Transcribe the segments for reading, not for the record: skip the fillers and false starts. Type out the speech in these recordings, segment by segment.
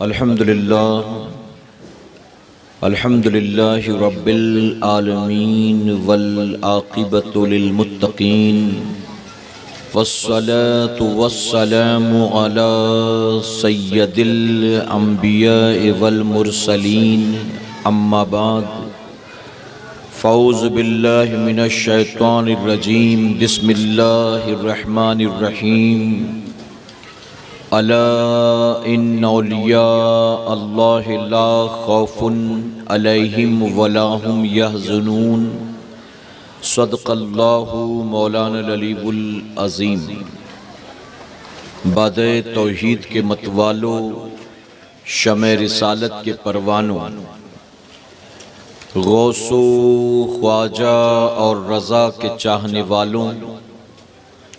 अल्हम्दुलिल्लाह अल्हम्दुलिल्लाहि रब्बिल आलमीन वल आक़िबतु लिल मुत्तक़ीन वस्सलातु वस्सलामु अला सय्यदिल अंबिया वल मुरसलीन अम्मा बाद फ़ौज़ु बिल्लाहि मिनश शैतानिर रजीम बिस्मिल्लाहिर रहमानिर रहीम अला इन्ना औलिया अल्लाहि ला खौफुन अलैहिम वला हुम यहज़नून सदक़ल्लाहु मौलाना अलीउल अज़ीम। बादे तौहीद के मतवालों, शमे रिसालत के परवानों, गौसो ख्वाजा और रज़ा के चाहने वालों,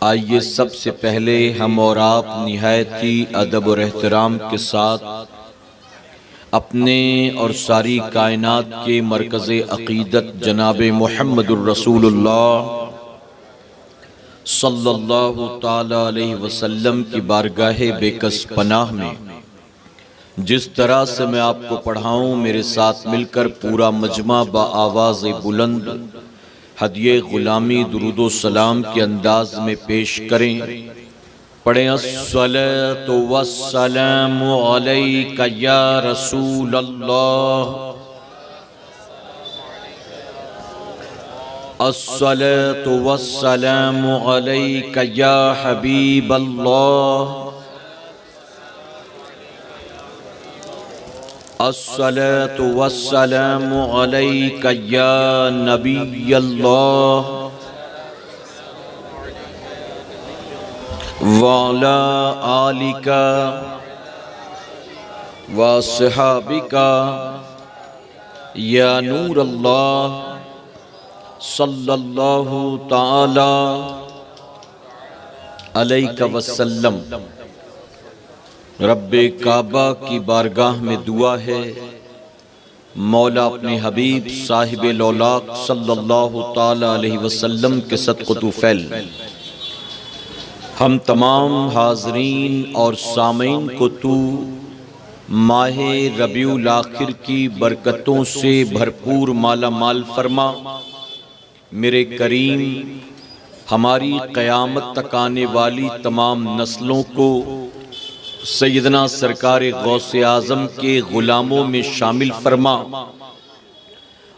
आइए सबसे पहले हम और आप निहायत ही अदब और एहतराम के साथ अपने और सारी कायनात के मरकज़ अक़ीदत जनाब मुहम्मदुर रसूलुल्लाह सल्लल्लाहु ताला अलैहि वसल्लम की बारगाहे बेकस पनाह में जिस तरह से मैं आपको पढ़ाऊँ, मेरे साथ मिलकर पूरा मजमा बआवाज़ बुलंद हदिये गुलामी दुरूदो सलाम के अंदाज में पेश करें। पढ़ें अस्सलातु वस्सलामु अलैका या रसूल अल्लाह, अस्सलातु वस्सलामु अलैका या हबीब अल्लाह, अस्सलातु वस्सलामु अलैका या नबी अल्लाह वाला आलिका व सहाबिका या नूर अल्लाह सल्लल्लाहु ताला अलैका वसल्लम। रब्बे काबा की बारगाह में दुआ है, मौला अपने हबीब साहिब लौलाक सल्लल्लाहु ताला अलैहि वसल्लम के सदक़ तुफ़ैल हम तमाम हाज़रीन और सामीन को तू माहे रबीउल आखिर की बरकतों से भरपूर माला माल फरमा। मेरे करीम, हमारी क़यामत तक आने वाली तमाम नस्लों को सैयदना सरकार गौसे आज़म के ग़ुलामों में शामिल फरमा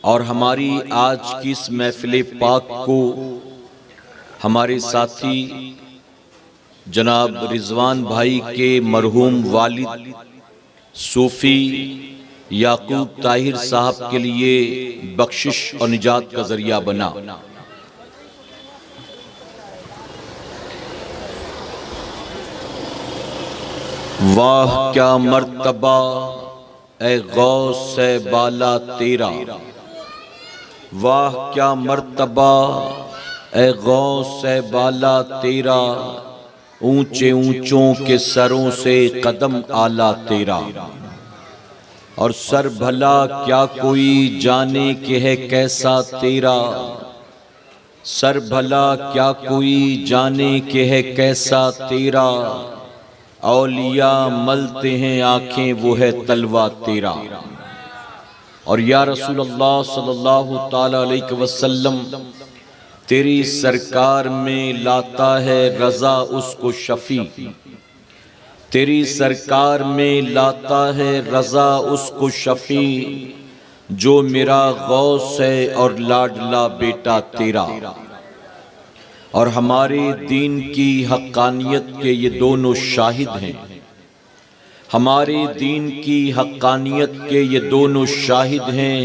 और हमारी आज की इस महफ़िल पाक को हमारे साथी जनाब रिजवान भाई के मरहूम वालिद सूफ़ी याकूब ताहिर साहब के लिए बख्शिश और निजात का ज़रिया बना। वाह क्या मर्तबा ए गौसे बाला तेरा, वाह क्या मर्तबा ए गौसे बाला तेरा, ऊंचे ऊंचों के सरों से कदम आला तेरा। और सर भला क्या कोई जाने के है कैसा तेरा, सर भला क्या कोई जाने के है कैसा तेरा, औलिया मलते हैं आंखें वो है तलवा तेरा। और या रसूल अल्लाह सल्लल्लाहु ताला अलैहि वसल्लम, तेरी सरकार में लाता है रज़ा उसको शफ़ी, तेरी सरकार में लाता है रज़ा उसको शफ़ी, जो मेरा गौस है और लाडला बेटा तेरा। और हमारे दीन की हक़ानियत के ये दोनों शाहिद हैं, हमारे दीन की हक़ानियत के ये दोनों शाहिद हैं,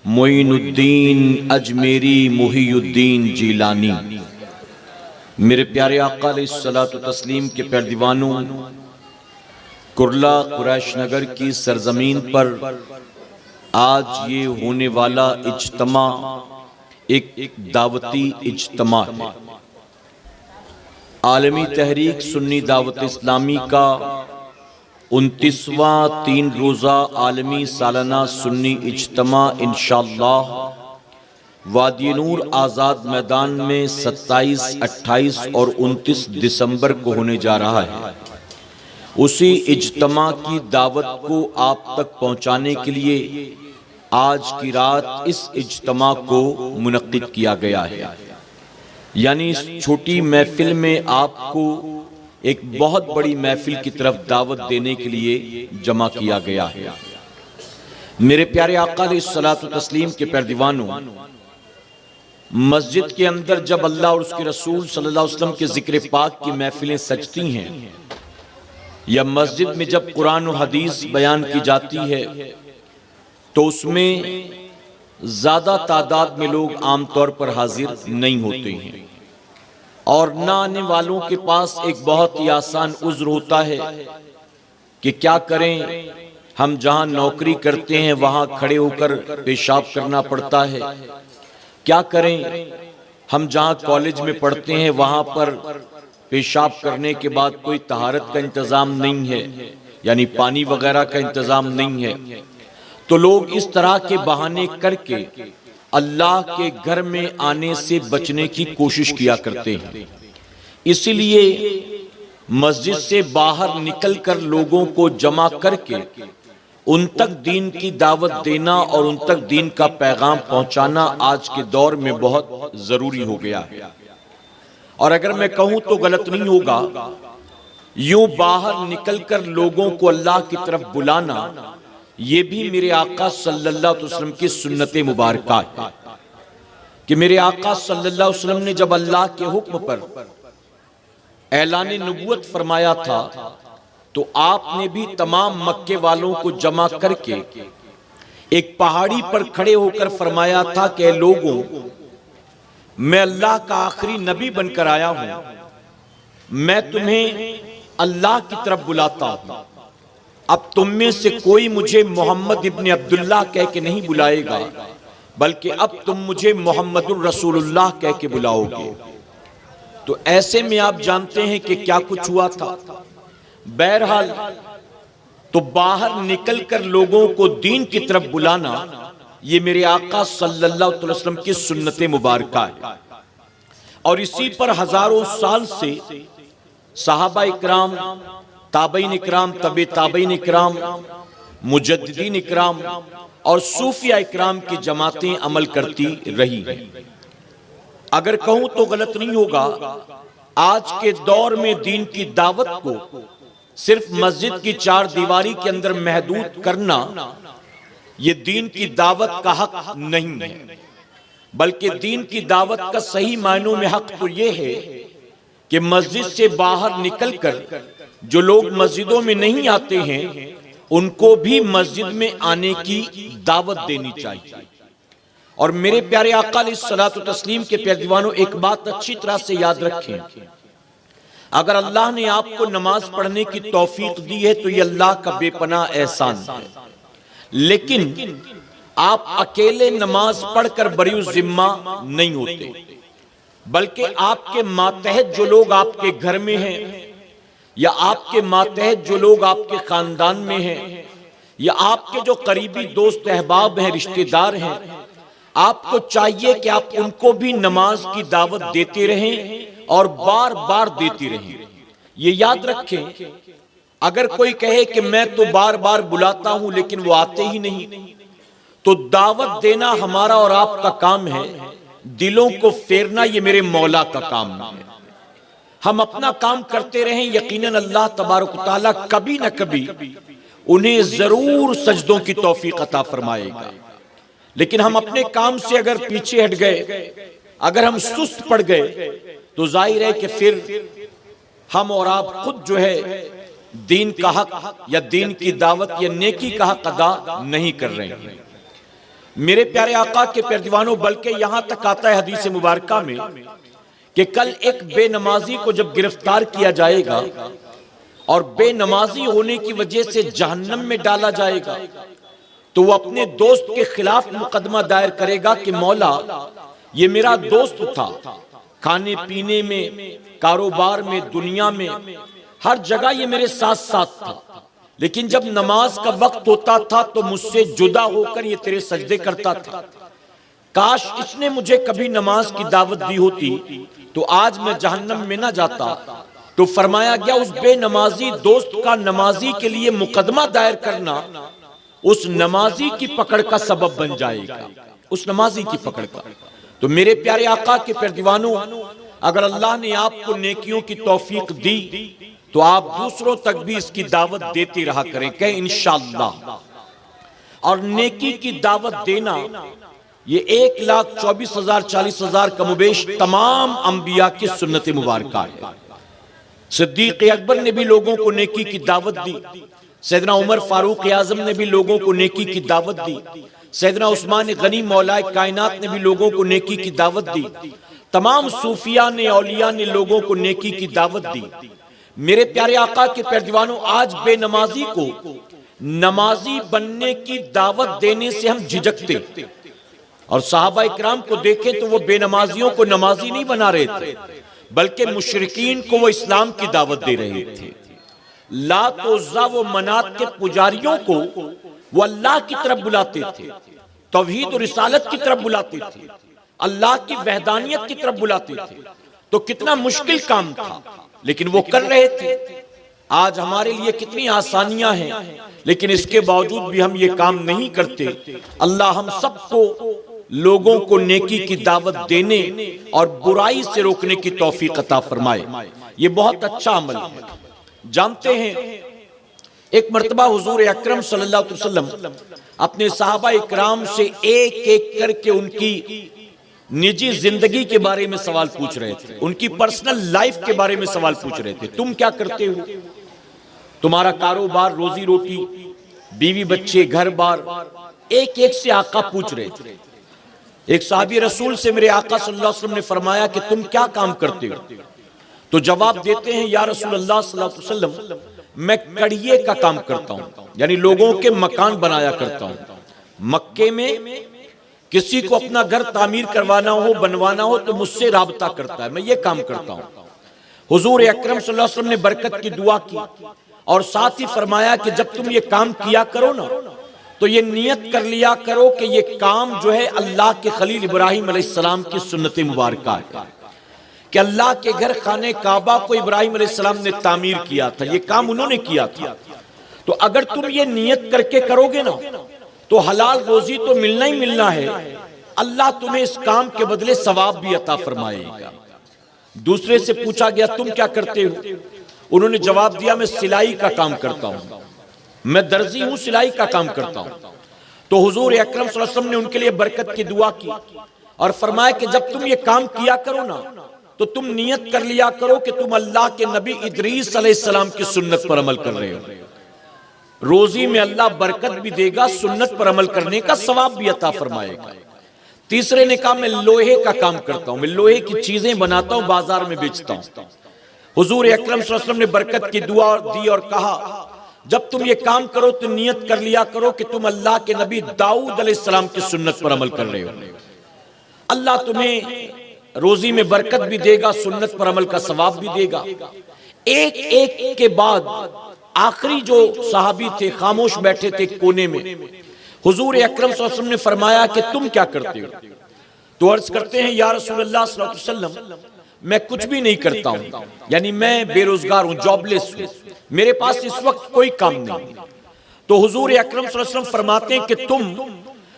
मोइनुद्दीन अजमेरी मुहीउद्दीन जीलानी। मेरे प्यारे आका अलैहिस्सलातु तस्लीम के प्यारे दीवानों, कुर्ला कुरैश नगर की सरजमीन पर आज ये होने वाला इज्तिमा एक दावती इज्तिमा है। आलमी तहरीक सुन्नी दावत इस्लामी का 29वां 3 रोज़ा आलमी सालाना सुन्नी इज्तिमा इंशाअल्लाह वादी नूर आज़ाद मैदान में 27, 28 और 29 दिसंबर को होने जा रहा है। उसी इज्तमा की दावत को आप तक पहुंचाने के लिए आज की रात इस इज्तमा को मुनक्किद किया गया है। यानी इस छोटी महफिल में आपको एक बहुत बड़ी महफिल की तरफ दावत देने के लिए जमा किया गया है। मेरे प्यारे आका अलैहिस्सलातु तस्लीम के प्यारे दीवानों, मस्जिद के अंदर जब अल्लाह और उसके रसूल सल्लल्लाहु अलैहि वसल्लम के जिक्र पाक की महफिलें सजती हैं या मस्जिद में जब कुरान और हदीस बयान की जाती है तो उसमें ज्यादा तादाद में लोग आमतौर पर हाजिर नहीं होते हैं और न आने वालों के पास एक बहुत ही आसान उज्र होता है कि क्या करें, हम जहां नौकरी करते हैं वहां खड़े होकर पेशाब करना पड़ता है, क्या करें, हम जहां कॉलेज में पढ़ते हैं वहां पर पेशाब करने के बाद कोई तहारत का इंतजाम नहीं है, यानी पानी वगैरह का इंतजाम नहीं है। तो लोग इस तरह के बहाने करके अल्लाह के घर में आने से बचने की कोशिश किया करते हैं। इसीलिए मस्जिद से बाहर निकलकर लोगों को जमा करके उन तक दीन की दावत देना और उन तक दीन का पैगाम पहुंचाना आज के दौर में बहुत जरूरी हो गया है। और अगर मैं कहूं तो गलत नहीं होगा, यूं बाहर निकलकर लोगों को अल्लाह की तरफ बुलाना ये भी मेरे आका सल्लल्लाहु अलैहि वसल्लम की सुन्नत मुबारका है कि मेरे आका सल्लल्लाहु अलैहि वसल्लम ने जब अल्लाह के हुक्म पर ऐलान नबूवत फरमाया था तो आपने भी तमाम मक्के वालों को जमा करके एक पहाड़ी पर खड़े होकर फरमाया था कि लोगों, मैं अल्लाह का आखिरी नबी बनकर आया हूं, मैं तुम्हें अल्लाह की तरफ बुलाता हूं। अब तुम में से कोई मुझे मोहम्मद इब्न अब्दुल्लाह कह के नहीं बुलाएगा, बल्कि अब तुम मुझे मोहम्मदुर रसूलुल्लाह कह के बुलाओगे। तो ऐसे में आप जानते हैं कि क्या कुछ हुआ था। बहरहाल तो बाहर निकलकर लोगों को दीन की तरफ बुलाना ये मेरे आका सल्लल्लाहु अलैहि वसल्लम की सुन्नत मुबारका है। और इसी पर हजारों साल से सहाबा इकराम, ताबईन इकराम, तबे ताबईन इकराम, मुजद्दिदीन इकराम और सूफिया इकराम की जमातें अमल करती रही हैं। अगर कहूं तो गलत नहीं होगा, आज के दौर में दीन की दावत को सिर्फ मस्जिद की चार दीवारी के अंदर महदूद करना ये दीन की दावत का हक नहीं है, बल्कि दीन की दावत का सही मायनों में हक तो ये है कि मस्जिद से बाहर निकलकर जो लोग मस्जिदों में नहीं आते हैं उनको भी मस्जिद में आने की दावत देनी चाहिए। और मेरे प्यारे आका अलैहिस्सलातु तस्लीम के प्यारे दीवानों, एक बात अच्छी तरह से याद रखें, अगर अल्लाह ने आपको नमाज पढ़ने की तौफीक दी है तो ये अल्लाह का बेपनाह एहसान है। लेकिन आप अकेले नमाज पढ़कर बरी जिम्मा नहीं होते, बल्कि आपके मातहत जो लोग आपके घर में हैं या आपके मातहत जो लोग आपके खानदान में हैं या आपके जो करीबी दोस्त अहबाब हैं, रिश्तेदार हैं, आपको चाहिए कि आप उनको भी नमाज की दावत देते रहें और बार बार देते रहें। ये याद रखें, अगर कोई कहे कि मैं तो बार बार बुलाता हूं लेकिन वो आते ही नहीं, तो दावत देना हमारा और आपका काम है, दिलों को फेरना ये मेरे मौला का काम है। हम अपना काम करते रहें, यकीनन अल्लाह तबारक व तआला कभी न कभी उन्हें जरूर सजदों की तौफीक अता फरमाएगा। लेकिन हम अपने काम से अगर पीछे हट गए, अगर हम सुस्त पड़ गए, तो जाहिर है कि फिर हम और आप खुद जो है दीन का हक या दीन की दावत या नेकी का हक अदा नहीं कर रहे हैं। मेरे प्यारे आका के प्यारे दीवानों, बल्कि यहां तक आता है हदीस मुबारका में कि कल एक बेनमाजी को जब गिरफ्तार किया जाएगा और बेनमाजी होने की वजह से जहन्नम में डाला जाएगा, तो वो अपने दोस्त के खिलाफ मुकदमा दायर करेगा कि मौला, ये मेरा दोस्त था, खाने पीने में, कारोबार में, दुनिया में, हर जगह ये मेरे साथ साथ था, लेकिन जब नमाज का वक्त होता था तो मुझसे जुदा होकर ये तेरे सजदे करता था। काश इसने मुझे कभी नमाज की दावत दी होती तो आज मैं जहन्नम में ना जाता, तो फरमाया गया उस बेनमाजी दोस्त का नमाजी के लिए मुकदमा दायर करना उस नमाजी की पकड़ का सबब बन जाएगा, उस नमाजी की पकड़ का। तो मेरे प्यारे आका के प्यारे दीवानों, अगर अल्लाह ने आपको नेकियों की तौफीक दी तो आप दूसरों तक भी इसकी दावत देते रहा करें, कहें इंशाअल्लाह। और नेकी की दावत देना ये 1,24,000 40,000 कमोबेश तमाम अंबिया की सुन्नत मुबारक है। सिद्दीक अकबर ने भी लोगों को नेकी की दावत दी, सैयदना उमर फारूक आजम ने भी लोगों को नेकी की दावत दी, सैयदना उस्मान गनी मौलाए कायनात ने भी लोगों को नेकी की दावत दी, तमाम सूफिया ने औलिया ने लोगों को नेकी की दावत दी। मेरे प्यारे आका के प्यारे दीवानों, आज बेनमाजी को नमाजी बनने की दावत देने से हम झिझकते, और सहाबा इकराम को देखें तो वो बेनमाजियों को नमाजी नहीं बना रहे थे, बल्कि मुशरिकीन को वो इस्लाम की दावत दे रहे थे। लात उज़्ज़ा व मनात के पुजारियों को वो अल्लाह की तरफ बुलाते थे, तौहीद और रिसालत की तरफ बुलाते थे, अल्लाह की वहदानियत की तरफ बुलाते थे। तो कितना मुश्किल काम था, लेकिन वो कर रहे थे। आज हमारे लिए कितनी आसानियां हैं, लेकिन इसके बावजूद भी हम ये काम नहीं करते। अल्लाह हम सबको लोगों को नेकी की दावत देने और बुराई से रोकने की तौफीक अता फरमाए। ये बहुत अच्छा अमल है। जानते हैं, एक मर्तबा हुजूर अकरम सल्लल्लाहु अलैहि वसल्लम अपने सहाबा इकराम से एक एक करके उनकी निजी जिंदगी के बारे में सवाल पूछ रहे थे, उनकी पर्सनल लाइफ के बारे में सवाल पूछ रहे थे। तुम क्या करते हो, तुम्हारा कारोबार, रोजी रोटी, बीवी बच्चे, घर बार, एक एक से आका पूछ रहे थे। एक साहबी रसूल से मेरे आका सल्लल्लाहु अलैहि वसल्लम ने फरमाया कि तुम क्या काम करते हो? तो जवाब देते हैं, या रसूल अल्लाह सल्लल्लाहु अलैहि वसल्लम, मैं कड़िए का काम करता हूं, यानी लोगों के मकान बनाया करता हूं। मक्के में किसी को अपना घर तामीर करवाना हो, बनवाना हो, तो मुझसे राबता करता है, मैं ये काम करता हूं। हुजूर अकरम सल्लल्लाहु अलैहि वसल्लम ने बरकत की दुआ की और साथ ही फरमाया कि जब तुम ये काम किया करो ना, तो ये नियत कर लिया करो कि ये काम जो है अल्लाह के खलील इब्राहिम अलैहिस्सलाम की सुन्नत मुबारक है, कि अल्लाह के घर खाने काबा को इब्राहिम अलैहिस्सलाम ने तामीर किया था, ये काम उन्होंने किया था। तो अगर तुम ये नियत करके करोगे ना, तो हलाल रोजी तो मिलना ही मिलना है, अल्लाह तुम्हें इस काम के बदले सवाब भी अता फरमाएगा। दूसरे से पूछा गया, तुम क्या करते हो? उन्होंने जवाब दिया, मैं सिलाई का काम करता हूं, मैं दर्जी हूं, सिलाई का काम करता हूं। तो हुजूर अकरम सल्लल्लाहु अलैहि वसल्लम ने उनके लिए बरकत की दुआ की और फरमाया कि जब तुम ये काम किया करो ना, तो तुम नियत कर लिया करो कि तुम अल्लाह के नबी इदरीस अलैहिस्सलाम की सुन्नत पर अमल कर रहे हो। रोजी में अल्लाह बरकत भी देगा, सुन्नत पर अमल करने का सवाब भी अता फरमाएगा। तीसरे ने कहा, मैं लोहे का काम करता हूं, मैं लोहे की चीजें बनाता हूं, बाजार में बेचता हूं। हुजूर अकरम सल्लल्लाहु अलैहि वसल्लम ने बरकत की दुआ दी और कहा, जब तुम ये काम करो तो नियत कर लिया करो कि तुम अल्लाह के नबी दाऊद अलैहिस्सलाम की सुन्नत पर अमल कर रहे हो। अल्लाह तुम्हें रोजी में बरकत भी देगा, सुन्नत पर अमल का सवाब भी देगा। एक एक के बाद आखिरी जो सहाबी थे खामोश बैठे थे कोने में, हुजूर अकरम सल्लल्लाहु अलैहि वसल्लम ने फरमाया कि तुम क्या करते हो? तो अर्ज करते हैं, या रसूलल्लाह सल्लल्लाहु अलैहि वसल्लम, मैं कुछ भी नहीं करता हूं, यानी मैं बेरोजगार हूं, जॉबलेस हूं, मेरे पास इस वक्त कोई काम नहीं। तो हुजूर अकरम सल्लल्लाहु अलैहि वसल्लम फरमाते हैं कि तुम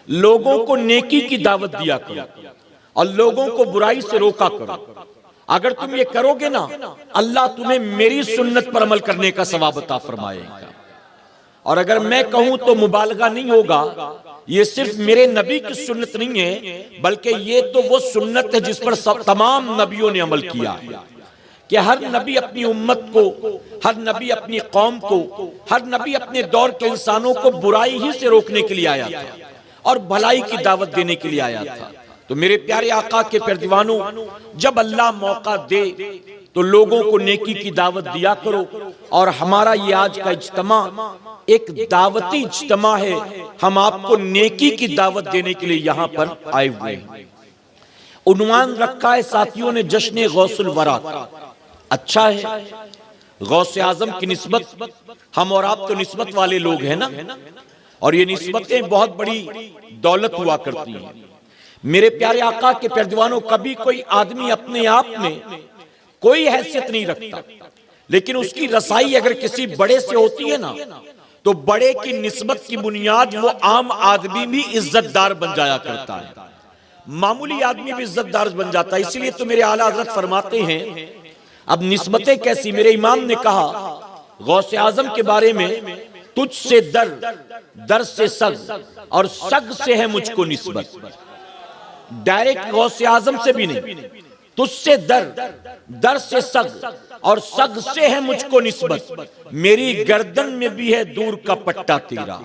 लोगों को नेकी की दावत दिया करो और लोगों को बुराई से रोका करो। अगर तुम ये करोगे ना, अल्लाह तुम्हें मेरी सुन्नत पर अमल करने का सवाब अता फरमाएगा। और अगर मैं कहूं तो मुबालगा नहीं होगा, ये सिर्फ मेरे नबी की सुन्नत नहीं है, बल्कि ये तो वो सुन्नत है जिस पर तमाम नबियों ने अमल किया है, कि हर नबी अपनी उम्मत को, हर नबी अपनी कौम को, हर नबी अपने दौर के इंसानों को बुराई ही से रोकने के लिए आया था और भलाई की दावत देने के लिए आया था। तो मेरे प्यारे आका के प्यारे दीवानों, जब अल्लाह मौका दे तो लोगों को नेकी की दावत दिया करो। और हमारा ये आज का इज्तिमा एक दावती इज्तिमा है, हम आपको नेकी की दावत देने के लिए यहाँ पर आए हुए हैं। उन्वान रखा है साथियों ने, जश्न गौसुल वरा। अच्छा है, गौसे आजम की निस्बत, हम और आप तो निस्बत वाले लोग हैं ना, और ये निस्बतें बहुत बड़ी दौलत हुआ करती हैं। मेरे प्यारे आका के प्यारे दीवानों, कभी कोई आदमी अपने आप में कोई हैसियत नहीं रखता, लेकिन उसकी रसाई अगर किसी बड़े से होती है ना, तो बड़े की निस्बत की बुनियाद वो आम आदमी भी इज्जतदार बन जाया करता है, मामूली आदमी भी इज्जतदार बन जाता है। इसीलिए तो मेरे आला हजरत फरमाते हैं, अब निस्बतें कैसी, मेरे इमाम ने कहा गौसे आजम के बारे में, तुझ से दर, दर से सग, और सग से है मुझको निस्बत। डायरेक्ट गौसे आजम से भी नहीं, तुझसे दर, दर से सग, और सग से है मुझको निस्बत। मेरी गर्दन में भी है दूर का पट्टा तेरा,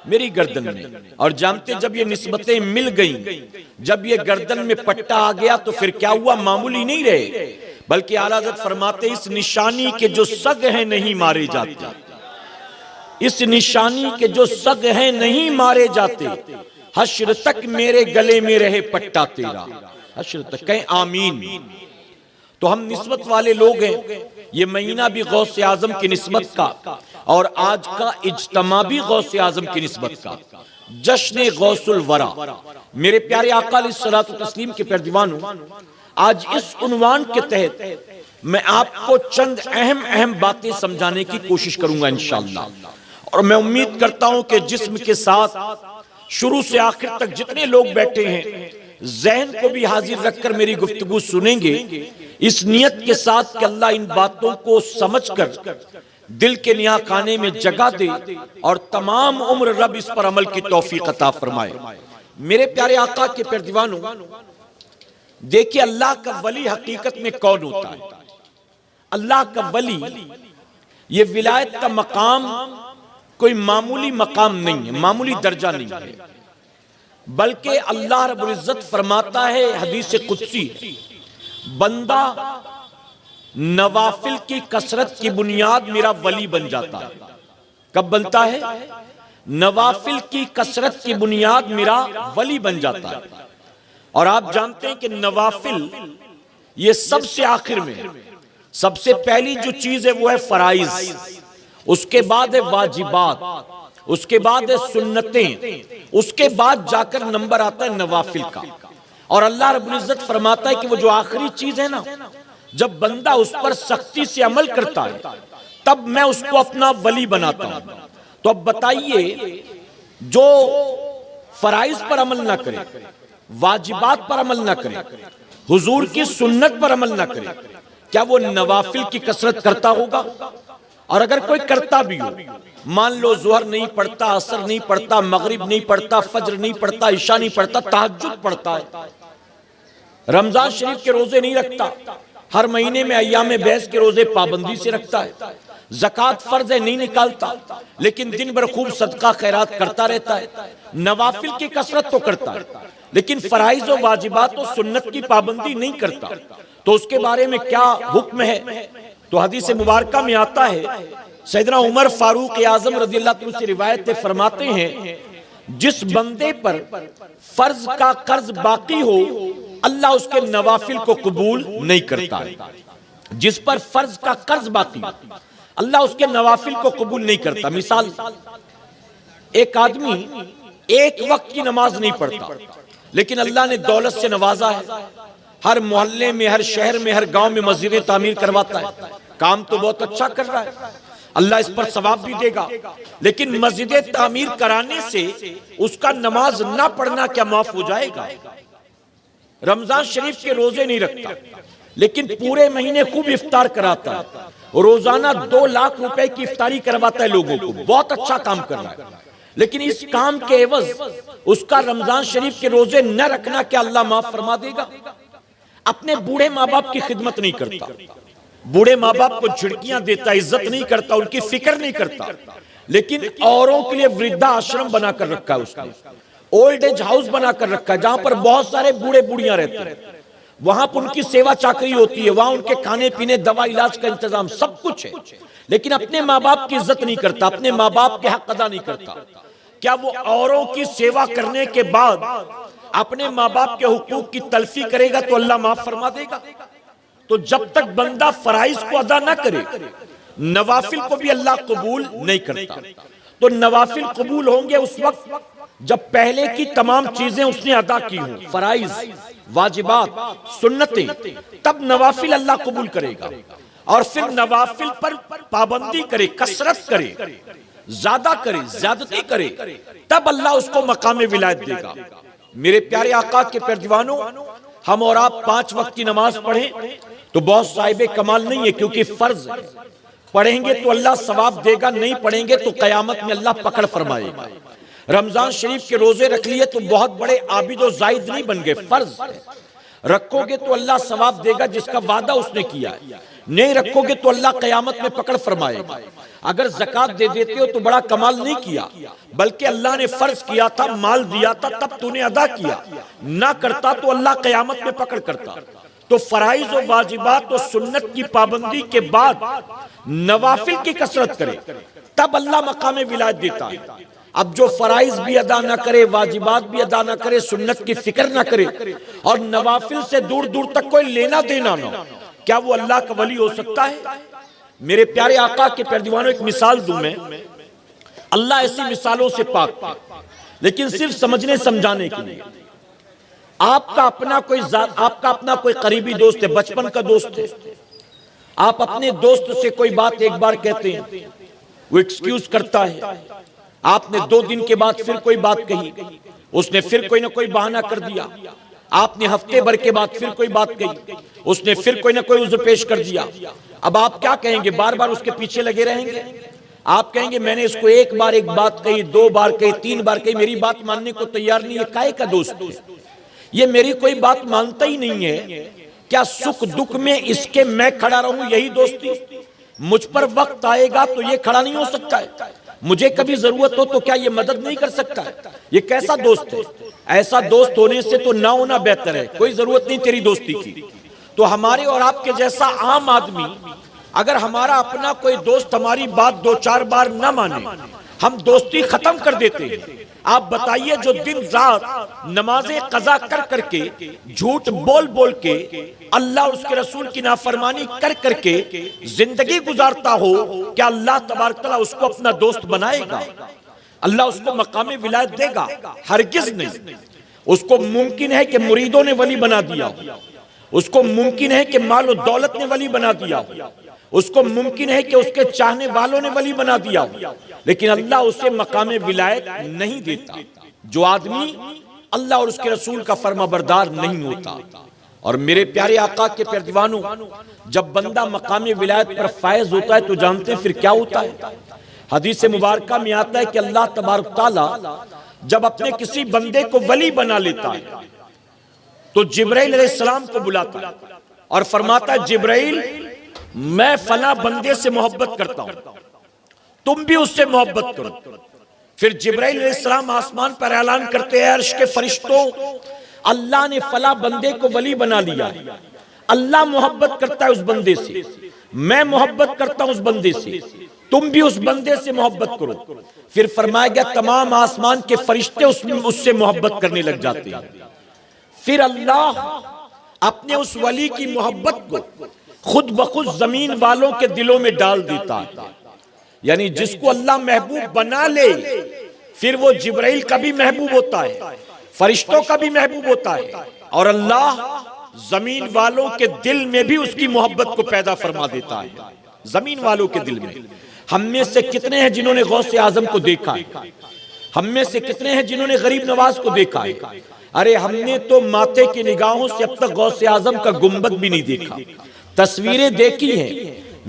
मेरी गर्दन में। और जानते जब ये निस्बतें मिल गई, जब ये गर्दन में पट्टा आ गया, तो फिर क्या हुआ, मामूली नहीं रहे, बल्कि आला हज़रत फरमाते इस निशानी के जो सग हैं नहीं मारे जाते, इस निशानी के जो सग हैं नहीं मारे जाते, हश्र तक मेरे गले में रहे पट्टा तेरा, हश्र तक। कहें आमीन। तो हम निस्बत वाले लोग हैं। ये महीना भी गौसे आजम की निस्बत का, और आज का इज्तमा भी गौसे आजम की निस्बत का, जश्न गौसुल वरा। मेरे प्यारे आका अलैहिस्सलातु तस्लीम के प्यारे दीवानों, आज इस उन्वान के तहत मैं आपको चंद अहम अहम बातें समझाने की कोशिश करूंगा इंशाअल्लाह। और मैं उम्मीद करता हूं कि जिस्म के साथ शुरू से आखिर तक जितने लोग बैठे हैं, ज़हन को भी हाजिर रखकर मेरी गुफ्तगू सुनेंगे, इस नियत के साथ कि अल्लाह इन बातों को समझकर दिल के निया खाने में जगह दे, और तमाम उम्र रब इस पर अमल की तौफीक अता फरमाए। मेरे प्यारे आका के प्यारे दीवानों, देखिए अल्लाह का वली हकीकत में कौन होता है। अल्लाह का वली, ये विलायत का मकाम कोई मामूली मकाम नहीं है, मामूली दर्जा नहीं है, बल्कि अल्लाह रब्बुल इज्जत फरमाता है, हदीस कुदसी, बंदा नवाफिल की कसरत की बुनियाद मेरा वली बन जाता है। कब बनता है? नवाफिल की कसरत की बुनियाद मेरा वली बन जाता है। और आप जानते हैं कि नवाफिल ये सबसे आखिर में, सबसे पहली जो चीज है वो है फराइज, उसके बाद है वाजिबात, उसके बाद है सुन्नतें, उसके बाद जाकर नंबर आता है नवाफिल का। और अल्लाह रब्बुल इज्जत फरमाता है कि वो जो आखिरी चीज है ना, जब बंदा उस पर सख्ती से अमल करता है, तब मैं उसको अपना वली बनाता हूं। तो अब बताइए, जो फराइज पर अमल ना करे, वाजिबात पर अमल ना करे, हुजूर की सुन्नत पर अमल ना करे, क्या वो नवाफिल की कसरत करता होगा? और अगर कोई करता भी हो, मान लो जोहर नहीं पढ़ता, असर नहीं पढ़ता, मगरिब नहीं पढ़ता, फज्र नहीं पढ़ता, इशा नहीं पढ़ता, तहज्जुद पढ़ता है, रमजान शरीफ के रोजे नहीं रखता, हर महीने में अय्याम बैस के रोजे पाबंदी से रखता है, ज़कात फर्ज है नहीं निकालता, लेकिन दिन भर खूब सदका खैरात करता रहता है, नवाफिल की कसरत तो करता है, लेकिन फराइज और वाजिबात और सुन्नत की पाबंदी नहीं करता, तो उसके बारे में क्या हुक्म है? तो हदीस मुबारका में आता है, सैयदना उमर फारूक आजम रज़ियल्लाहु अन्हु से रिवायत फरमाते हैं, जिस बंदे पर फर्ज का कर्ज बाकी हो, अल्लाह उसके नवाफिल को कबूल नहीं करता है। जिस पर फर्ज का कर्ज बाकी, अल्लाह उसके नवाफिल को कबूल नहीं करता। मिसाल, एक आदमी एक वक्त की नमाज नहीं पढ़ता, लेकिन अल्लाह ने दौलत से नवाजा है, हर मोहल्ले में, हर शहर में, हर गांव में मस्जिदें तामीर करवाता है, काम तो बहुत अच्छा कर रहा है, अल्लाह इस पर सवाब भी देगा, लेकिन मस्जिदें तामीर कराने से उसका नमाज ना पढ़ना क्या माफ हो जाएगा? रमजान शरीफ के रोजे नहीं रखता, लेकिन पूरे महीने खूब इफ्तार कराता है, रोजाना 2 लाख रुपए की इफ्तारी करवाता है लोगों को, बहुत अच्छा काम कर रहा है, लेकिन इस काम के एवज उसका रमजान शरीफ के रोजे न रखना क्या अल्लाह माफ फरमा देगा? अपने बूढ़े माँ बाप की खिदमत नहीं करता, बूढ़े माँ बाप को झिड़कियां देता, इज्जत नहीं करता, उनकी फिक्र नहीं करता, लेकिन औरों के लिए वृद्धा आश्रम बनाकर रखा है उसने, ओल्ड एज हाउस बनाकर रखा है, जहां पर बहुत सारे बूढ़े बूढ़ियां रहते हैं, वहां पर उनकी सेवा चाकरी होती है, वहां उनके खाने पीने, दवा, इलाज का इंतजाम सब कुछ है, लेकिन अपने माँ बाप की इज्जत नहीं करता, अपने माँ बाप के हक अदा नहीं करता। क्या वो औरों की सेवा करने के बाद अपने माँ बाप के हुकूक की तलफी करेगा तो अल्लाह माफ फरमा देगा? तो जब तक बंदा फराइज को अदा ना करे, नवाफिल को भी अल्लाह कबूल नहीं करता। तो नवाफिल कबूल होंगे उस वक्त जब पहले की तमाम चीजें उसने अदा की हो, फराइज, वाजिबात, सुन्नतें, तब नवाफिल अल्लाह कबूल करेगा। और फिर नवाफिल पर पाबंदी करे, कसरत करे, ज्यादा करे, ज्यादती करे, तब अल्लाह उसको मकाम विलायत देगा। मेरे प्यारे आका के प्यारे दीवानों, हम और आप 5 वक्त की नमाज पढ़ें तो बहुत साहिब कमाल नहीं है, क्योंकि फर्ज है। पढ़ेंगे तो अल्लाह सवाब देगा, नहीं पढ़ेंगे तो कयामत में अल्लाह पकड़ फरमाएगा। रमजान शरीफ के रोजे रख लिए तो बहुत बड़े आबिद और जाहिद नहीं बन गए, फर्ज है। रखोगे तो अल्लाह सवाब देगा जिसका वादा उसने किया है, नहीं रखोगे तो अल्लाह कयामत में पकड़ फरमाएगा। अगर ज़कात दे देते हो तो बड़ा कमाल नहीं किया, बल्कि अल्लाह ने फर्ज किया था, माल दिया था, तब तूने अदा किया, ना करता तो अल्लाह कयामत में पकड़ करता। तो फराइज और वाजिबात और सुन्नत की पाबंदी के बाद नवाफिल की कसरत करे, तब अल्लाह मकाम विलायत देता है। अब जो फराइज भी अदा ना करे, वाजिबात भी अदा ना करे, सुन्नत की फिक्र ना करे और नवाफिल से दूर दूर तक कोई लेना देना ना, क्या वो अल्लाह का वली हो सकता है? मेरे प्यारे आका के प्यारे दीवानों, एक मिसाल दूं मैं। अल्लाह ऐसी मिसालों से पाक है, लेकिन सिर्फ समझने समझाने के लिए। आपका अपना कोई करीबी दोस्त है, बचपन का दोस्त है। आप अपने दोस्त से कोई बात एक बार कहते हैं, वो एक्सक्यूज करता है। आपने 2 दिन के बाद फिर कोई बात कही, उसने फिर कोई ना कोई बहाना कर दिया। आपने हफ्ते भर के बाद फिर कोई बात कही, उसने फिर कोई ना कोई उज़्र पेश कर दिया। अब आप क्या कहेंगे? बार बार उसके पीछे लगे रहेंगे? आप कहेंगे मैंने इसको एक बार एक बात कही, 2 बार कही, 3 बार कही, मेरी बात मानने को तैयार नहीं है, काहे का दोस्त है? ये मेरी कोई बात मानता ही नहीं है। क्या सुख दुख में इसके मैं खड़ा रहूं, यही दोस्ती? मुझ पर वक्त आएगा तो ये खड़ा नहीं हो सकता है। मुझे कभी जरूरत हो तो क्या ये मदद नहीं कर सकता है? ये कैसा दोस्त है? ऐसा दोस्त होने से तो ना होना बेहतर है। कोई जरूरत नहीं तेरी दोस्ती की। तो हमारे और आपके जैसा आम आदमी, अगर हमारा अपना कोई दोस्त हमारी बात 2-4 बार ना माने, हम दोस्ती खत्म कर देते हैं। आप बताइए, जो दिन रात नमाजें कज़ा कर करके, झूठ बोल बोल के, अल्लाह और उसके रसूल की नाफरमानी कर करके जिंदगी गुजारता हो, क्या अल्लाह तबारक तआला उसको अपना दोस्त बनाएगा? अल्लाह उसको मकाम विलायत देगा? हरगिज नहीं। उसको मुमकिन है कि मुरीदों ने वली बना दिया, उसको मुमकिन है कि माल और दौलत ने वली बना दिया, उसको मुमकिन है कि उसके चाहने वालों ने वली बना दिया, लेकिन अल्लाह उसे मकाम विलायत नहीं देता जो आदमी अल्लाह और उसके रसूल का फर्माबरदार नहीं होता। और मेरे प्यारे आका के प्यारे दीवानों, जब बंदा मकाम विलायत पर फायज होता है तो जानते हैं फिर क्या होता है? हदीस मुबारका में आता है कि अल्लाह तबारक तआला जब अपने किसी बंदे को वली बना लेता है तो जिब्राइल अलैहिस्सलाम को बुलाता है और फरमाता है, जिब्राइल मैं फला बंदे से मोहब्बत करता हूं, तुम भी उससे मोहब्बत करो। फिर जिब्राइल अलैहिस्सलाम आसमान पर ऐलान करते हैं, अर्श के फरिश्तों, अल्लाह ने फला बंदे को वली बना लिया। अल्लाह मोहब्बत करता है उस बंदे से, मैं मोहब्बत करता हूं उस बंदे से, तुम भी उस बंदे से मोहब्बत करो। फिर फरमाया गया तमाम आसमान के फरिश्ते उससे मोहब्बत करने लग जाते हैं। फिर अल्लाह अपने उस वली की मोहब्बत को खुद बखुद जमीन वालों के दिलों में डाल देता है। यानी जिसको अल्लाह महबूब बना ले, फिर वो जिब्राइल का भी महबूब होता है, फरिश्तों का भी महबूब होता है, और अल्लाह जमीन वालों के दिल में भी उसकी मोहब्बत को पैदा फरमा देता है। जमीन वालों के दिल में हम में से कितने हैं जिन्होंने गौसे आजम को देखा है? हम में से कितने हैं जिन्होंने गरीब नवाज को देखा है? अरे हमने तो माथे की निगाहों से अब तक गौसे आजम का गुंबद भी नहीं देखा। तस्वीरें देखी हैं,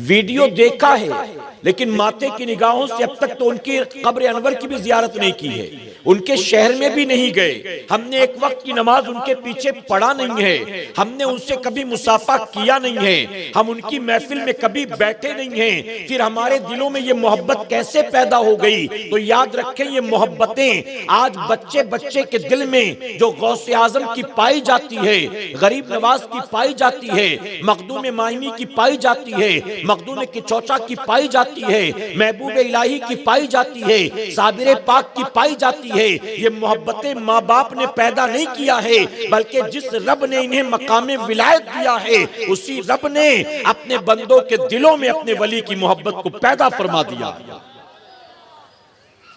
वीडियो देखा है, लेकिन माथे की निगाहों से अब तक तो उनकी कब्र अनवर की भी जियारत नहीं की है, उनके शहर में भी नहीं गए। हमने एक वक्त की नमाज उनके पीछे पढ़ा नहीं है, हमने उनसे कभी मुसाफा किया नहीं है, हम उनकी महफिल में कभी बैठे नहीं हैं। फिर हमारे दिलों में ये मोहब्बत कैसे पैदा हो गई? तो याद रखें, ये मोहब्बतें आज बच्चे बच्चे के दिल में जो गौसे आजम की पाई जाती है, गरीब नवाज की पाई जाती है, मखदूम माहिमी की पाई जाती है, मखदूम की चौचा की पाई जाती है, महबूब इलाही की पाई जाती है, साबिर पाक की पाई जाती है। ये मोहब्बतें माँ बाप ने पैदा नहीं किया है, बल्कि जिस रब ने इन्हें मकामे विलायत दिया है, उसी रब ने अपने बंदों के दिलों में अपने वली की मोहब्बत को पैदा फरमा दिया।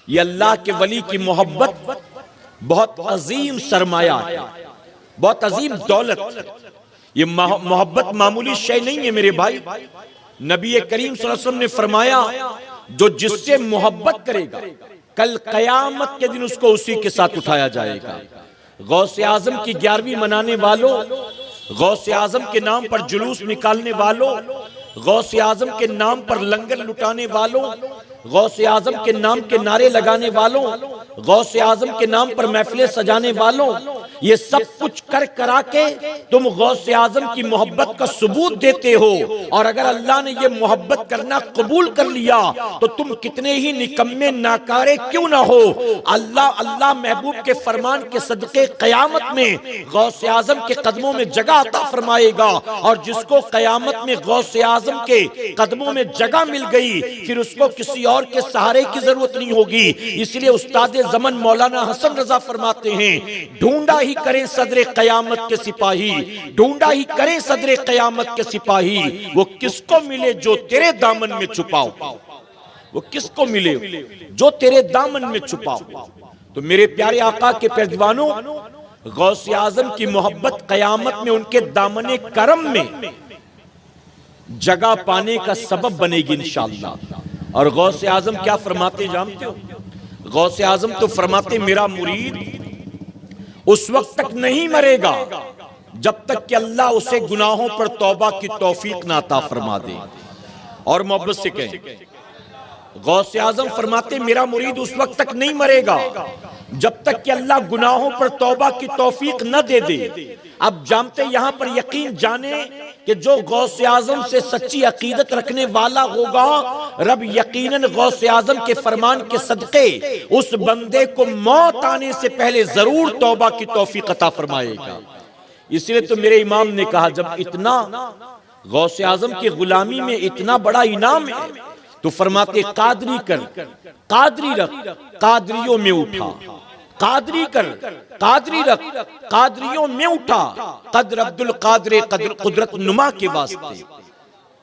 ये अल्लाह के वली की मोहब्बत बहुत अजीम सरमाया है, बहुत अजीम दौलत है। ये मोहब्बत मामूली शय नहीं है मेरे भाई। नबी करीम सल्लल्लाहु अलैहि वसल्लम ने फरमाया, जो जिससे मोहब्बत करेगा कल कयामत के दिन उसको उसी के साथ उठाया जाएगा। गौसे आजम की 11वीं मनाने वालों, गौसे आजम के नाम पर जुलूस निकालने वालों, गौसे आजम के नाम पर लंगर लुटाने वालों, गौसे आजम के नाम के नारे लगाने वालों, गौसे आजम के नाम पर महफिलें सजाने वालों, ये सब कुछ कर करा के तुम गौसे आजम की मोहब्बत का सबूत देते हो। और अगर अल्लाह ने ये मोहब्बत करना कबूल कर लिया तो तुम कितने ही निकम्मे नाकारे क्यों ना हो, अल्लाह महबूब के फरमान के सदके कयामत में गौसे आजम के कदमों में जगह अता फरमाएगा। और जिसको कयामत में गौसे आजम के कदमों में जगह मिल गई फिर उसको किसी और के सहारे की जरूरत नहीं होगी। इसलिए उस्ताद ज़मन मौलाना हसन रजा फरमाते हैं, ढूंढा ही करें सदरे कयामत के सिपाही, ढूंढा ही करें सदरे कयामत के सिपाही, वो किसको मिले जो तेरे दामन में छुपाओ, वो किसको मिले जो तेरे दामन में छुपाओ। तो मेरे प्यारे आका के पैरदीवानों, गौसे आजम की मोहब्बत कयामत में उनके दामने करम में जगह पाने का सबब बनेगी इंशाअल्लाह। और गौसे आजम क्या फरमाते जानते हो? गौसे आजम तो फरमाते, मेरा मुरीद उस वक्त तक नहीं मरेगा जब तक कि अल्लाह उसे गुनाहों पर तौबा की तौफीक ना अता फरमा दे। और मोहब्बत से कहें, गौसे आजम फरमाते, मेरा मुरीद उस वक्त तक नहीं मरेगा जब तक कि अल्लाह गुनाहों पर तौबा की तौफीक न दे दे। अब जानते यहां पर यकीन जाने कि जो गौसे आजम से सच्ची अकीदत रखने वाला होगा, रब यकीनन गौसे आजम के फरमान के सदके उस बंदे को मौत आने से पहले जरूर तौबा की तौफीक अता फरमाएगा। इसलिए तो मेरे इमाम ने कहा, जब इतना गौसे आजम की गुलामी में इतना बड़ा इनाम है तो फरमाते, कादरी कर, कादरी रख, कादरियों में उठा, कादरी कर, कादरी रख, कादरियों में उठा, कद्र अब्दुल कादरे कद्र कुदरत नुमा के वास्ते।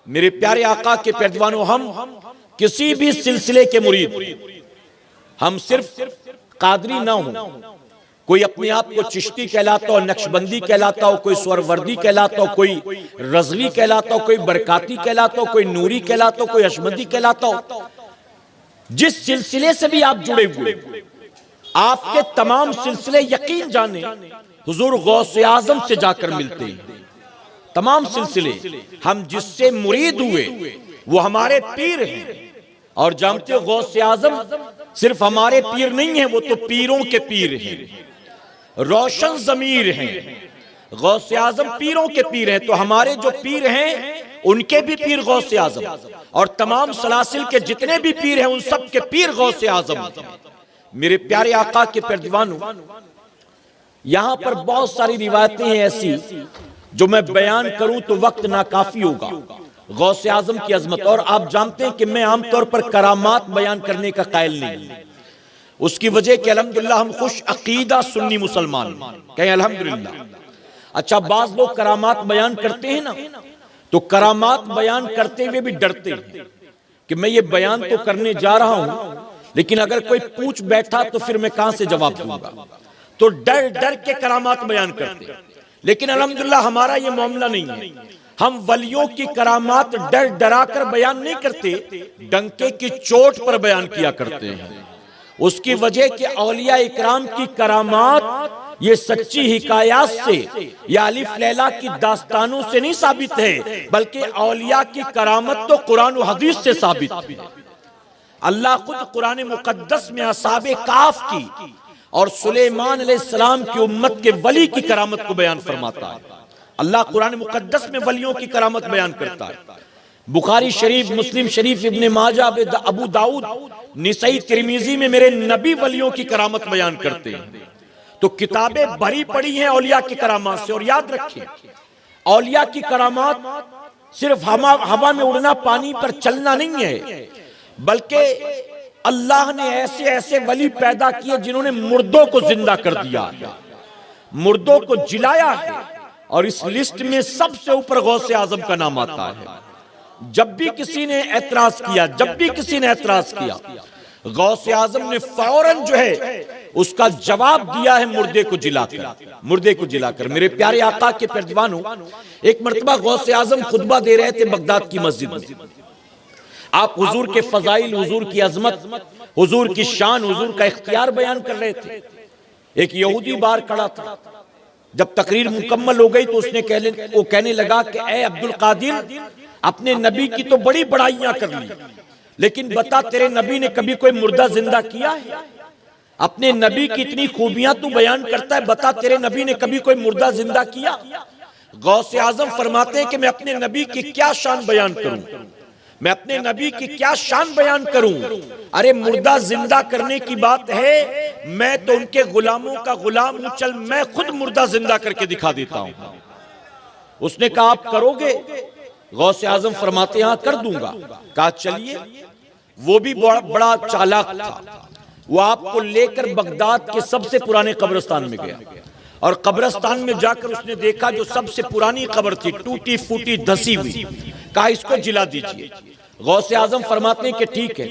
मेरे प्यारे आका के पैरदीवानों, हम किसी भी सिलसिले के मुरीद, हम सिर्फ कादरी ना हो, कोई अपने आप को चिश्ती कहलाता हो, नक्शबंदी कहलाता हो, कोई स्वरवर्दी कहलाता हो, कोई रजवी कहलाता हो, कोई बरकाती कहलाता हो, कोई नूरी कहलाता हो, कोई अशमदी कहलाता हो, जिस सिलसिले से भी आप जुड़े हुए, आपके तमाम सिलसिले यकीन जाने हुजूर गौसे आजम से जाकर मिलते हैं। तमाम सिलसिले हम जिससे मुरीद हुए वो हमारे पीर हैं। और जानते हो, गौसे आजम सिर्फ हमारे पीर नहीं है, वो तो पीरों के पीर हैं, रोशन जमीर हैं। गौसे आजम पीरों के पीर हैं, तो हमारे जो पीर हैं उनके भी पीर गौसे आजम, और तमाम सलासिल के जितने भी पीर हैं उन सब के पीर गौसे आजम। मेरे प्यारे आका के पैरदीवानों, यहां पर बहुत सारी रिवायतें हैं ऐसी जो मैं बयान करूं तो वक्त नाकाफी होगा गौसे आजम की अजमत। और आप जानते हैं कि मैं आमतौर पर करामात बयान करने का कायल नहीं, उसकी वजह कि अल्हम्दुलिल्लाह हम खुश अकीदा सुन्नी मुसलमान कहें अल्हम्दुलिल्लाह। अच्छा, बाज लोग करामात बयान करते हैं ना, तो करामात बयान करते हुए भी डरते हैं कि मैं ये बयान तो करने जा रहा हूं, लेकिन अगर कोई पूछ बैठा तो फिर मैं कहां से जवाब दूंगा, तो डर डर के करामात बयान करते हैं। लेकिन अल्हम्दुलिल्लाह हमारा ये मामला नहीं है, हम वलियों की करामात डर डरा कर बयान नहीं करते, डंके की चोट पर बयान किया करते हैं। उसकी वजह कि औलिया इकराम की करामात ये सच्ची हिकायात से या अलिफ लैला की दास्तानों से नहीं साबित है, बल्कि औलिया की करामत तो कुरान और हदीस से साबित है। अल्लाह खुद कुरान मुकद्दस में असहाबे काफ की और सुलेमान अलैहिस्सलाम की उम्मत के वली की करामत को बयान फरमाता है। अल्लाह कुरान मुकद्दस में वलियों की करामत बयान करता है। बुखारी शरीफ, मुस्लिम शरीफ, इब्ने माजा, अबू दाऊद, निसई, तिरमिजी में मेरे नबी वलियों की करामत बयान करते हैं। तो किताबें भरी पड़ी हैं औलिया की करामात से। और याद रखिए, औलिया की करामात सिर्फ हवा में उड़ना, पानी पर चलना नहीं है, बल्कि अल्लाह ने ऐसे ऐसे वली पैदा किए जिन्होंने मुर्दों को जिंदा कर दिया, मुर्दों को जिलाया है। और इस लिस्ट में सबसे ऊपर गौसे आजम का नाम आता है। जब भी किसी ने ऐतराज किया, जब भी किसी ने ऐतराज किया, गौसे आजम ने फौरन जो है उसका जवाब दिया है मुर्दे को जिलाकर, मुर्दे को जिलाकर। मेरे प्यारे आका के पैरदीवानों, एक मर्तबा गौसे आजम खुतबा दे रहे थे बगदाद की मस्जिद में। आप हुजूर के फजाइल, हुजूर की अजमत, हुजूर की शान, हुजूर का इख्तियार बयान कर रहे थे। एक यहूदी बाहर खड़ा था। जब तकरीर मुकम्मल हो गई तो उसने कहने लगा कि ए अब्दुल कादिर, अपने नबी की तो बड़ी बड़ाइयां कर ली, लेकिन बता तेरे नबी ने कभी कोई मुर्दा जिंदा किया है? अपने नबी की इतनी खूबियां तू बयान करता है, बता तेरे नबी ने कभी कोई मुर्दा जिंदा किया? गौसे आजम फरमाते हैं कि मैं अपने नबी की क्या शान बयान करूं, मैं अपने नबी की क्या शान बयान करूं? अरे मुर्दा जिंदा करने की बात है, मैं तो उनके गुलामों का गुलाम हूं, चल मैं खुद मुर्दा जिंदा करके दिखा देता हूं। उसने कहा आप करोगे? गौसे आजम फरमाते हैं हाँ कर दूंगा। कहा चलिए। वो भी बड़ा चालाक था। वो आपको लेकर बगदाद के सबसे पुराने कब्रिस्तान में गया और कब्रिस्तान में जाकर उसने देखा जो सबसे पुरानी कब्र थी, टूटी फूटी धसी हुई। कहा इसको जिला दीजिए। गौसे आजम फरमाते हैं कि ठीक है,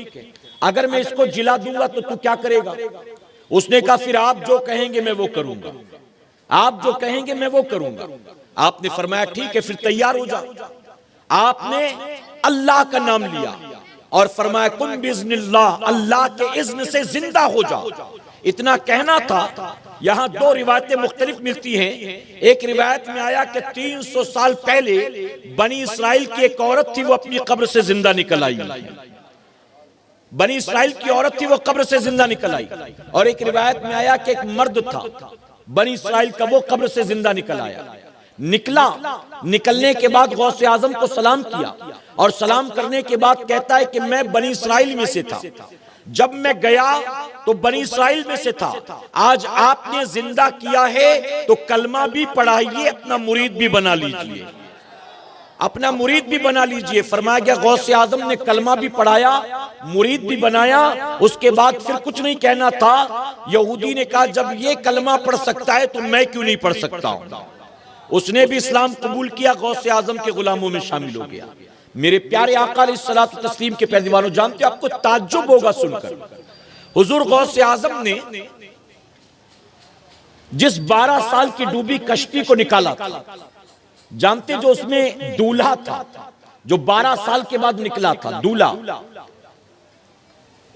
अगर मैं इसको जिला दूंगा तो तू क्या करेगा? उसने कहा फिर आप जो कहेंगे मैं वो करूंगा, आप जो कहेंगे मैं वो करूंगा। आपने फरमाया ठीक है फिर तैयार हो जा। आपने अल्लाह का नाम लिया और फरमाया कुन बिइज़्निल्लाह, अल्लाह के इज़्न से जिंदा हो जाओ। इतना कहना था। यहां दो रिवायतें मुख्तलिफ मिलती हैं। एक रिवायत में आया कि 300 साल पहले बनी इसराइल की एक औरत थी, वो अपनी कब्र से जिंदा निकल आई। बनी इसराइल की औरत थी, वो कब्र से जिंदा निकल आई। और एक रिवायत में आया कि एक मर्द था बनी इसराइल का, वो कब्र से जिंदा निकल आया। निकलने के बाद गौसे आजम को सलाम किया और सलाम करने के बाद कहता है कि मैं बनी इसराइल में से था, जब मैं गया तो बनी इसराइल में से था, आज आपने जिंदा किया है तो कलमा भी पढ़ाइए, अपना मुरीद भी बना लीजिए, अपना मुरीद भी बना लीजिए। फरमाया गया गौसे आजम ने कलमा भी पढ़ाया, मुरीद भी बनाया। उसके बाद फिर कुछ नहीं कहना था। यहूदी ने कहा जब ये कलमा पढ़ सकता है तो मैं क्यों नहीं पढ़ सकता हूं। उसने भी इस्लाम कबूल किया, गौसे आजम के गुलामों में शामिल हो गया। मेरे प्यारे आका अलैहिस्सलातु तस्लीम के पैरदीवानों, जानते हो आपको ताज्जुब होगा सुनकर, हुजूर गौसे आजम ने जिस 12 साल की डूबी कश्ती को निकाला था, जानते जो उसमें दूल्हा था, जो 12 साल के बाद निकला था दूल्हा,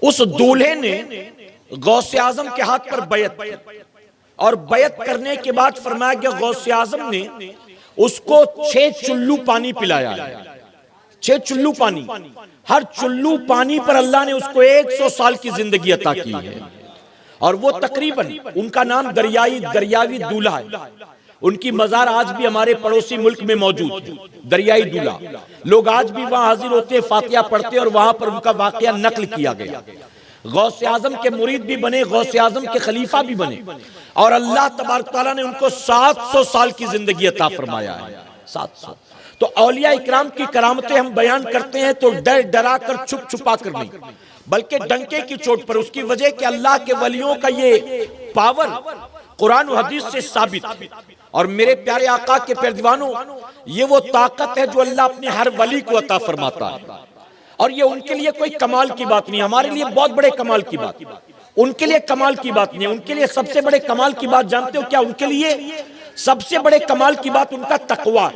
उस दूल्हे ने गौसे आजम के हाथ पर बैत की और बैत करने के बाद फरमाया गया गौसे आजम ने उसको 6 चुल्लू पानी पिलाया है। 6 चुल्लू पानी, हर चुल्लू पानी पर अल्लाह ने उसको 100 साल की जिंदगी अता की है। और वो तकरीबन, उनका नाम दरियावी दूल्हा है। उनकी मजार आज भी हमारे पड़ोसी मुल्क में मौजूद है, दरियाई दूल्हा। लोग आज भी वहां हाजिर होते, फातिहा पढ़ते और वहां पर उनका वाकया नकल किया गया। गौसे आजम के मुरीद भी बने, गौसे आजम के खलीफा भी बने और अल्लाह तबारक तआला ने उनको 700 साल की जिंदगी अता फरमाया है। 700। तो औलिया इकराम की करामतें हम बयान करते हैं तो डर डरा कर, छुप छुपा कर नहीं, बल्कि डंके की चोट पर। उसकी वजह कि अल्लाह के वलियों का ये पावर कुरान और हदीस से साबित है। और मेरे प्यारे आका के पैरदीवानों, ये वो ताकत है जो अल्लाह अपने हर वली को अता फरमाता है। और ये उनके लिए कोई कमाल की बात नहीं, हमारे लिए बहुत बड़े कमाल की बात, उनके लिए कमाल की बात नहीं। उनके लिए सबसे बड़े कमाल की बात जानते हो क्या? उनके लिए सबसे बड़े कमाल की बात उनका तकवा,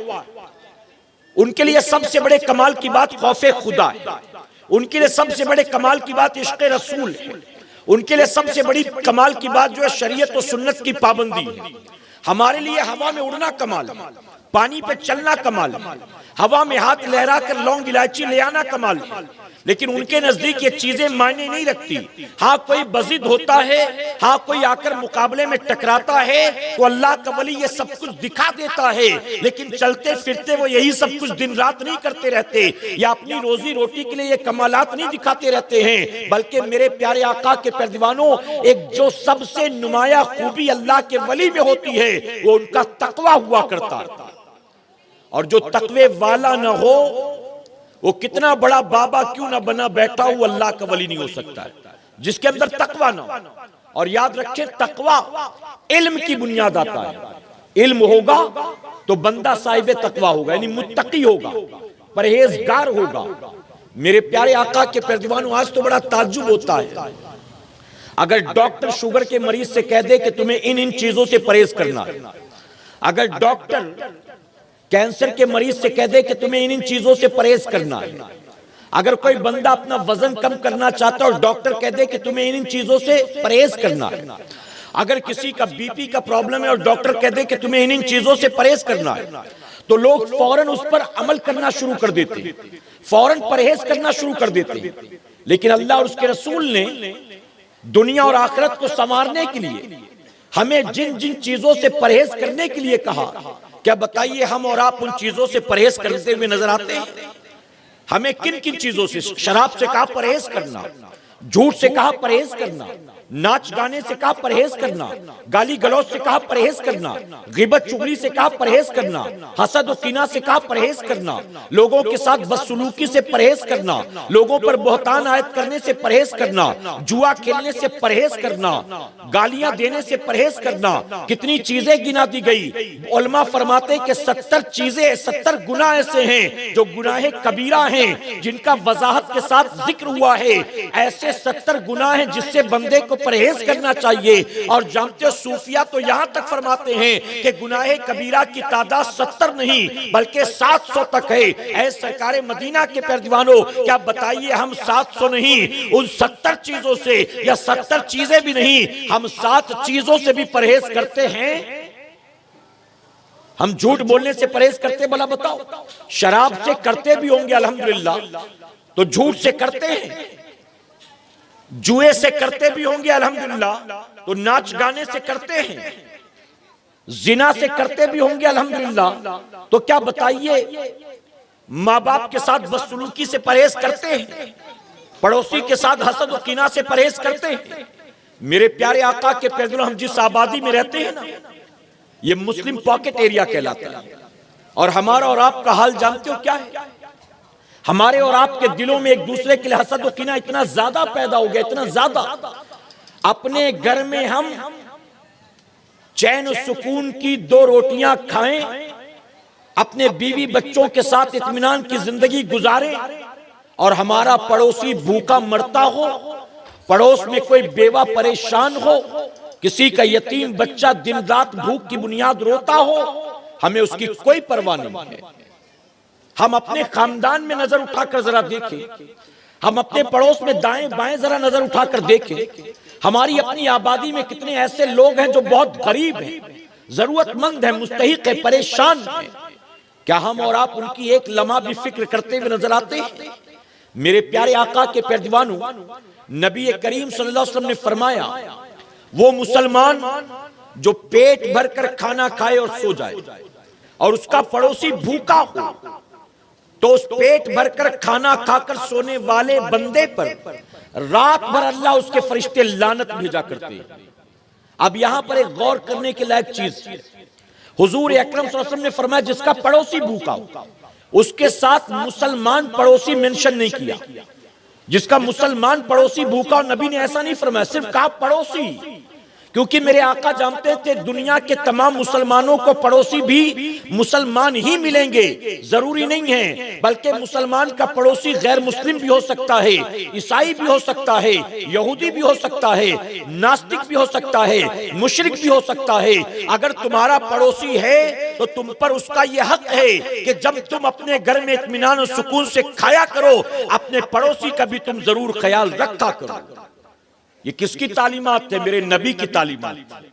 उनके लिए सबसे बड़े कमाल की बात खौफे खुदा है, उनके लिए सबसे बड़े कमाल की बात इश्क़ रसूल है, उनके लिए सबसे बड़ी कमाल की बात जो है शरीयत और सुन्नत की पाबंदी है। हमारे लिए हवा में उड़ना कमाल, पानी पे चलना कमाल, हवा में हाथ लहरा कर लौंग इलायची ले आना कमाल, लेकिन उनके नजदीक ये चीजें मायने नहीं रखती। हाँ कोई बजिद होता है, हाँ कोई आकर मुकाबले में टकराता है तो अल्लाह का वली ये सब कुछ दिखा देता है, लेकिन चलते फिरते वो यही सब कुछ दिन रात नहीं करते रहते, या अपनी रोजी रोटी के लिए ये कमालात नहीं दिखाते रहते हैं। बल्कि मेरे प्यारे आका के पैरदीवानों, एक जो सबसे नुमाया खूबी अल्लाह के वली में होती है वो उनका तकवा हुआ करता है। और जो तकवे वाला न हो वो कितना बड़ा बाबा क्यों ना बना बैठा हो, अल्लाह का वली नहीं हो सकता है जिसके अंदर तकवा ना हो। और याद रखें, तकवा इल्म की बुनियाद आता है। इल्म होगा तो बंदा साहिब तकवा होगा, यानी मुत्तकी होगा, परहेजगार होगा। मेरे प्यारे आका के पैरदीवानों, आज तो बड़ा ताज्जुब होता है, अगर डॉक्टर शुगर के मरीज से कह दे कि तुम्हें इन इन चीजों से परहेज करना है, अगर डॉक्टर कैंसर के मरीज से कह दे कि तुम्हें इन इन चीजों से परहेज करना है, अगर कोई बंदा अपना वजन कम करना चाहता है और डॉक्टर कह दे कि तुम्हें इन इन चीजों से परहेज करना है, अगर किसी का बीपी का प्रॉब्लम है और डॉक्टर कह दे कि तुम्हें इन इन चीजों से परहेज करना है, तो लोग फौरन उस पर अमल करना शुरू कर देते हैं, फौरन परहेज करना शुरू कर देते हैं। लेकिन अल्लाह और उसके रसूल ने दुनिया और आखिरत को संवारने के लिए हमें जिन जिन चीजों से परहेज करने के लिए कहा, क्या बताइए हम और आप उन चीजों से परहेज करते हुए नजर आते हैं? हमें किन किन चीजों से? शराब से कहा परहेज करना, झूठ से कहा परहेज करना, नाच गाने से कहा परहेज करना, गाली गलौज से कहा परहेज करना, गिबत चुगली से कहा परहेज करना, हसद और कीना से कहा परहेज करना, लोगों के साथ बदसलूकी से परहेज करना, लोगों पर बहतान आयत करने से परहेज करना, जुआ खेलने से परहेज करना, गालियां देने से परहेज करना। कितनी चीजें गिना दी गई। उलमा फरमाते कि 70 चीजें, 70 गुनाह ऐसे हैं जो गुनाह कबीरा हैं, जिनका वजाहत के साथ जिक्र हुआ है। ऐसे 70 गुनाह हैं जिससे बंदे को परहेज करना चाहिए। और जानते हो सूफिया तो यहां तक फरमाते हैं कि गुनाह कबीरा की तादाद 70 नहीं बल्कि 700 तक है। ऐ सरकारे मदीना के पैरदीवानों, क्या बताइए हम 700 नहीं, उन 70 चीजों से, या 70 चीजें भी नहीं, हम 7 चीजों से भी परहेज करते हैं। हम झूठ बोलने से परहेज करते, भला बताओ? शराब से करते भी होंगे अल्हम्दुलिल्लाह, तो झूठ से करते हैं। जुए से करते भी होंगे अल्हम्दुलिल्लाह, तो नाच गाने से करते हैं। जिना से करते भी होंगे अल्हम्दुलिल्लाह, तो क्या बताइए माँ बाप के साथ बदसलूकी से परहेज करते हैं, पड़ोसी के साथ हसद और कीना से परहेज करते हैं। मेरे प्यारे आका के पैदल हम जिस आबादी में रहते हैं ना, ये मुस्लिम पॉकेट एरिया कहलाता है। और हमारा और आपका हाल जानते हो क्या है? हमारे और आपके दिलों में एक दूसरे के लिए हसद और कीना इतना ज्यादा पैदा हो गया, इतना ज्यादा। अपने घर में हम चैन और सुकून की 2 रोटियां खाएं, अपने बीवी बच्चों के साथ इत्मीनान की जिंदगी गुजारें, और हमारा पड़ोसी भूखा मरता हो, पड़ोस में कोई बेवा परेशान हो, किसी का यतीम बच्चा दिन रात भूख की बुनियाद रोता हो, हमें उसकी कोई परवाह नहीं है। हम अपने खानदान में नजर उठाकर जरा देखें, हम अपने पड़ोस में दाएं बाएं जरा नजर उठाकर देखें। हमारी अपनी आबादी में कितने ऐसे लोग हैं जो बहुत गरीब हैं, जरूरतमंद हैं, मुस्तहिक है, परेशान हैं। क्या हम और आप उनकी एक लम्हा भी फिक्र करते हुए नजर आते हैं? मेरे प्यारे आका के पैरदीवानों, नबी करीम सल्लल्लाहु अलैहि वसल्लम ने फरमाया, वो मुसलमान जो पेट भरकर खाना खाए और सो जाए और उसका पड़ोसी भूखा हो, तो उस पेट भरकर खाना खाकर सोने वाले बंदे पर रात भर अल्लाह उसके फरिश्ते लानत भेजा करते हैं। अब यहां पर एक गौर करने के लायक चीज है, हुजूर अकरम सल्लल्लाहु अलैहि वसल्लम ने फरमाया जिसका पड़ोसी भूखा हो, उसके साथ मुसलमान पड़ोसी मेंशन नहीं किया। जिसका मुसलमान पड़ोसी भूखा, और नबी ने ऐसा नहीं फरमाया, सिर्फ कहा पड़ोसी, क्योंकि मेरे आका जानते थे दुनिया के तमाम मुसलमानों को पड़ोसी भी मुसलमान ही मिलेंगे, जरूरी नहीं है, बल्कि मुसलमान का पड़ोसी गैर मुस्लिम भी हो सकता है, ईसाई भी हो सकता है, यहूदी भी हो सकता है, नास्तिक भी हो सकता है, मुशरिक भी हो सकता है। अगर तुम्हारा पड़ोसी है तो तुम पर उसका यह हक है कि जब तुम अपने घर में इत्मीनान और सुकून से खाया करो, अपने पड़ोसी का भी तुम जरूर ख्याल रखा करो। ये किसकी तालीमात है? मेरे नबी की तालीमात।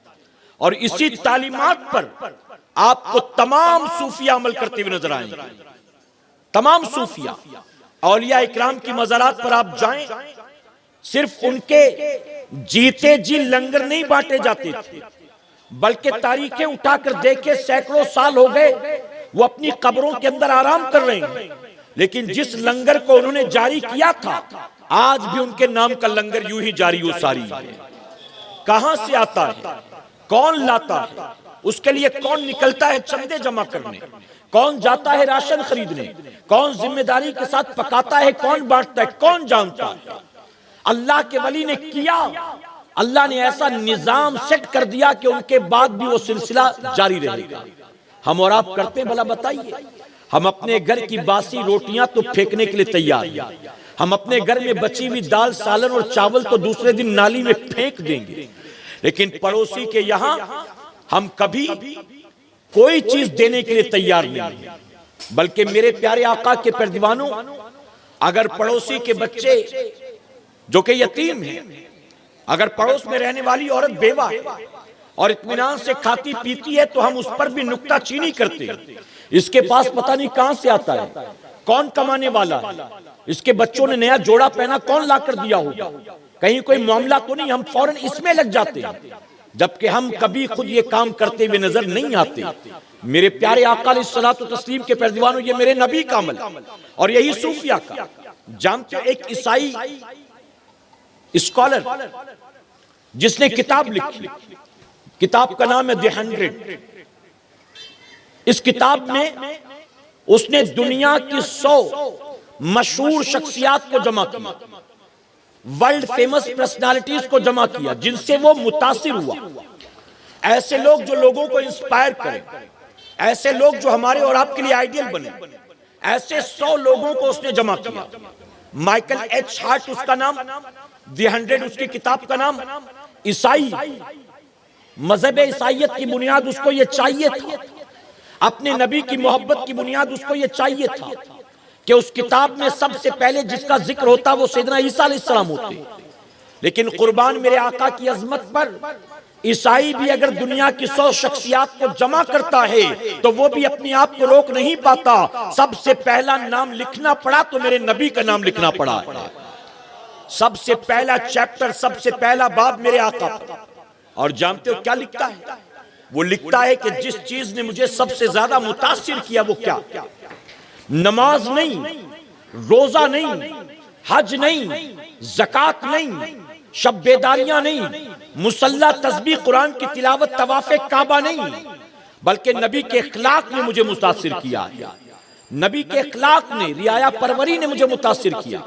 और इसी तालीमात पर आपको तमाम सूफिया अमल करते हुए नजर आएंगे। तमाम सूफिया औलिया इकराम की मज़ारात पर आप जाएं, सिर्फ उनके जीते जी लंगर नहीं बांटे जाते थे, बल्कि तारीखें उठाकर देखे सैकड़ों साल हो गए वो अपनी कब्रों के अंदर आराम कर रहे हैं, लेकिन जिस लंगर को उन्होंने जारी किया था, आज भी उनके नाम का लंगर यूं ही जारी हो सारी है। कहां से आता है? कौन लाता है? उसके लिए कौन निकलता है चंदे जमा करने? कौन जाता है राशन खरीदने? कौन जिम्मेदारी के साथ पकाता है? कौन बांटता है? कौन जानता है? अल्लाह के वली ने किया, अल्लाह ने ऐसा निजाम सेट कर दिया कि उनके बाद भी वो सिलसिला जारी रहेगा। हम और आप करते हैं? भला बताइए। हम अपने घर की बासी रोटियां तो फेंकने के लिए तैयार हैं, हम अपने घर में बची हुई दाल सालन और चावल तो दूसरे दिन नाली में फेंक देंगे, लेकिन पड़ोसी के यहां हम कभी कोई चीज देने के लिए तैयार नहीं। बल्कि मेरे प्यारे आका के प्यारे दीवानों, अगर पड़ोसी के बच्चे जो कि यतीम है, अगर पड़ोस में रहने वाली औरत बेवा है और इत्मीनान से खाती पीती है तो हम उस पर भी नुक्ताचीनी करते हैं। इसके पास पता नहीं कहां से आता है, कौन कमाने वाला है, इसके बच्चों ने नया जोड़ा पहना, कौन लाकर दिया होगा, कहीं कोई मामला तो नहीं, हम फौरन इसमें लग जाते हैं, जबकि हम कभी खुद ये काम करते हुए नजर नहीं आते। मेरे प्यारे आका अलैहिस्सलातु तस्लीम के प्यारे दीवानों, ये मेरे नबी का अमल और यही सूफिया का। जानते हो, एक ईसाई स्कॉलर जिसने किताब लिखी, किताब का नाम है द 100। इस किताब में उसने दुनिया की 100 मशहूर शख्सियात को जमा किया, वर्ल्ड फेमस पर्सनालिटीज को जमा किया, जिनसे वो मुतासिर हुआ। ऐसे लोग जो लोगों को इंस्पायर करें, ऐसे लोग जो हमारे और आपके लिए आइडियल बने, ऐसे 100 लोगों को उसने जमा किया। माइकल एच हार्ट उसका नाम, द 100 उसकी किताब का नाम। ईसाई, मजहब ईसाइयत की बुनियाद उसको ये चाहिए था, अपने नबी की मोहब्बत की बुनियाद उसको ये चाहिए था कि उस किताब में सबसे पहले जिसका जिक्र होता वो सैयदना ईसा अलैहिस्सलाम होते। लेकिन कुर्बान मेरे आका की अजमत पर, ईसाई भी अगर दुनिया की 100 शख्सियात को जमा करता है तो वो भी अपने आप को रोक नहीं पाता। सबसे पहला नाम लिखना पड़ा तो मेरे नबी का नाम लिखना पड़ा है। सबसे पहला चैप्टर, सबसे पहला बाब मेरे आका पर। और जानते हो क्या लिखता है? वो लिखता है कि जिस चीज ने मुझे सबसे ज्यादा मुतासिर किया वो क्या? नमाज नहीं, रोजा नहीं, हज नहीं, ज़कात नहीं, शब बेदारियां नहीं, मुसल्ला, तस्बीह, कुरान की तिलावत, तवाफ़े काबा नहीं, बल्कि नबी के इखलाक ने मुझे मुतासिर किया। नबी के इखलाक ने, रियाया परवरी ने मुझे मुतासिर किया।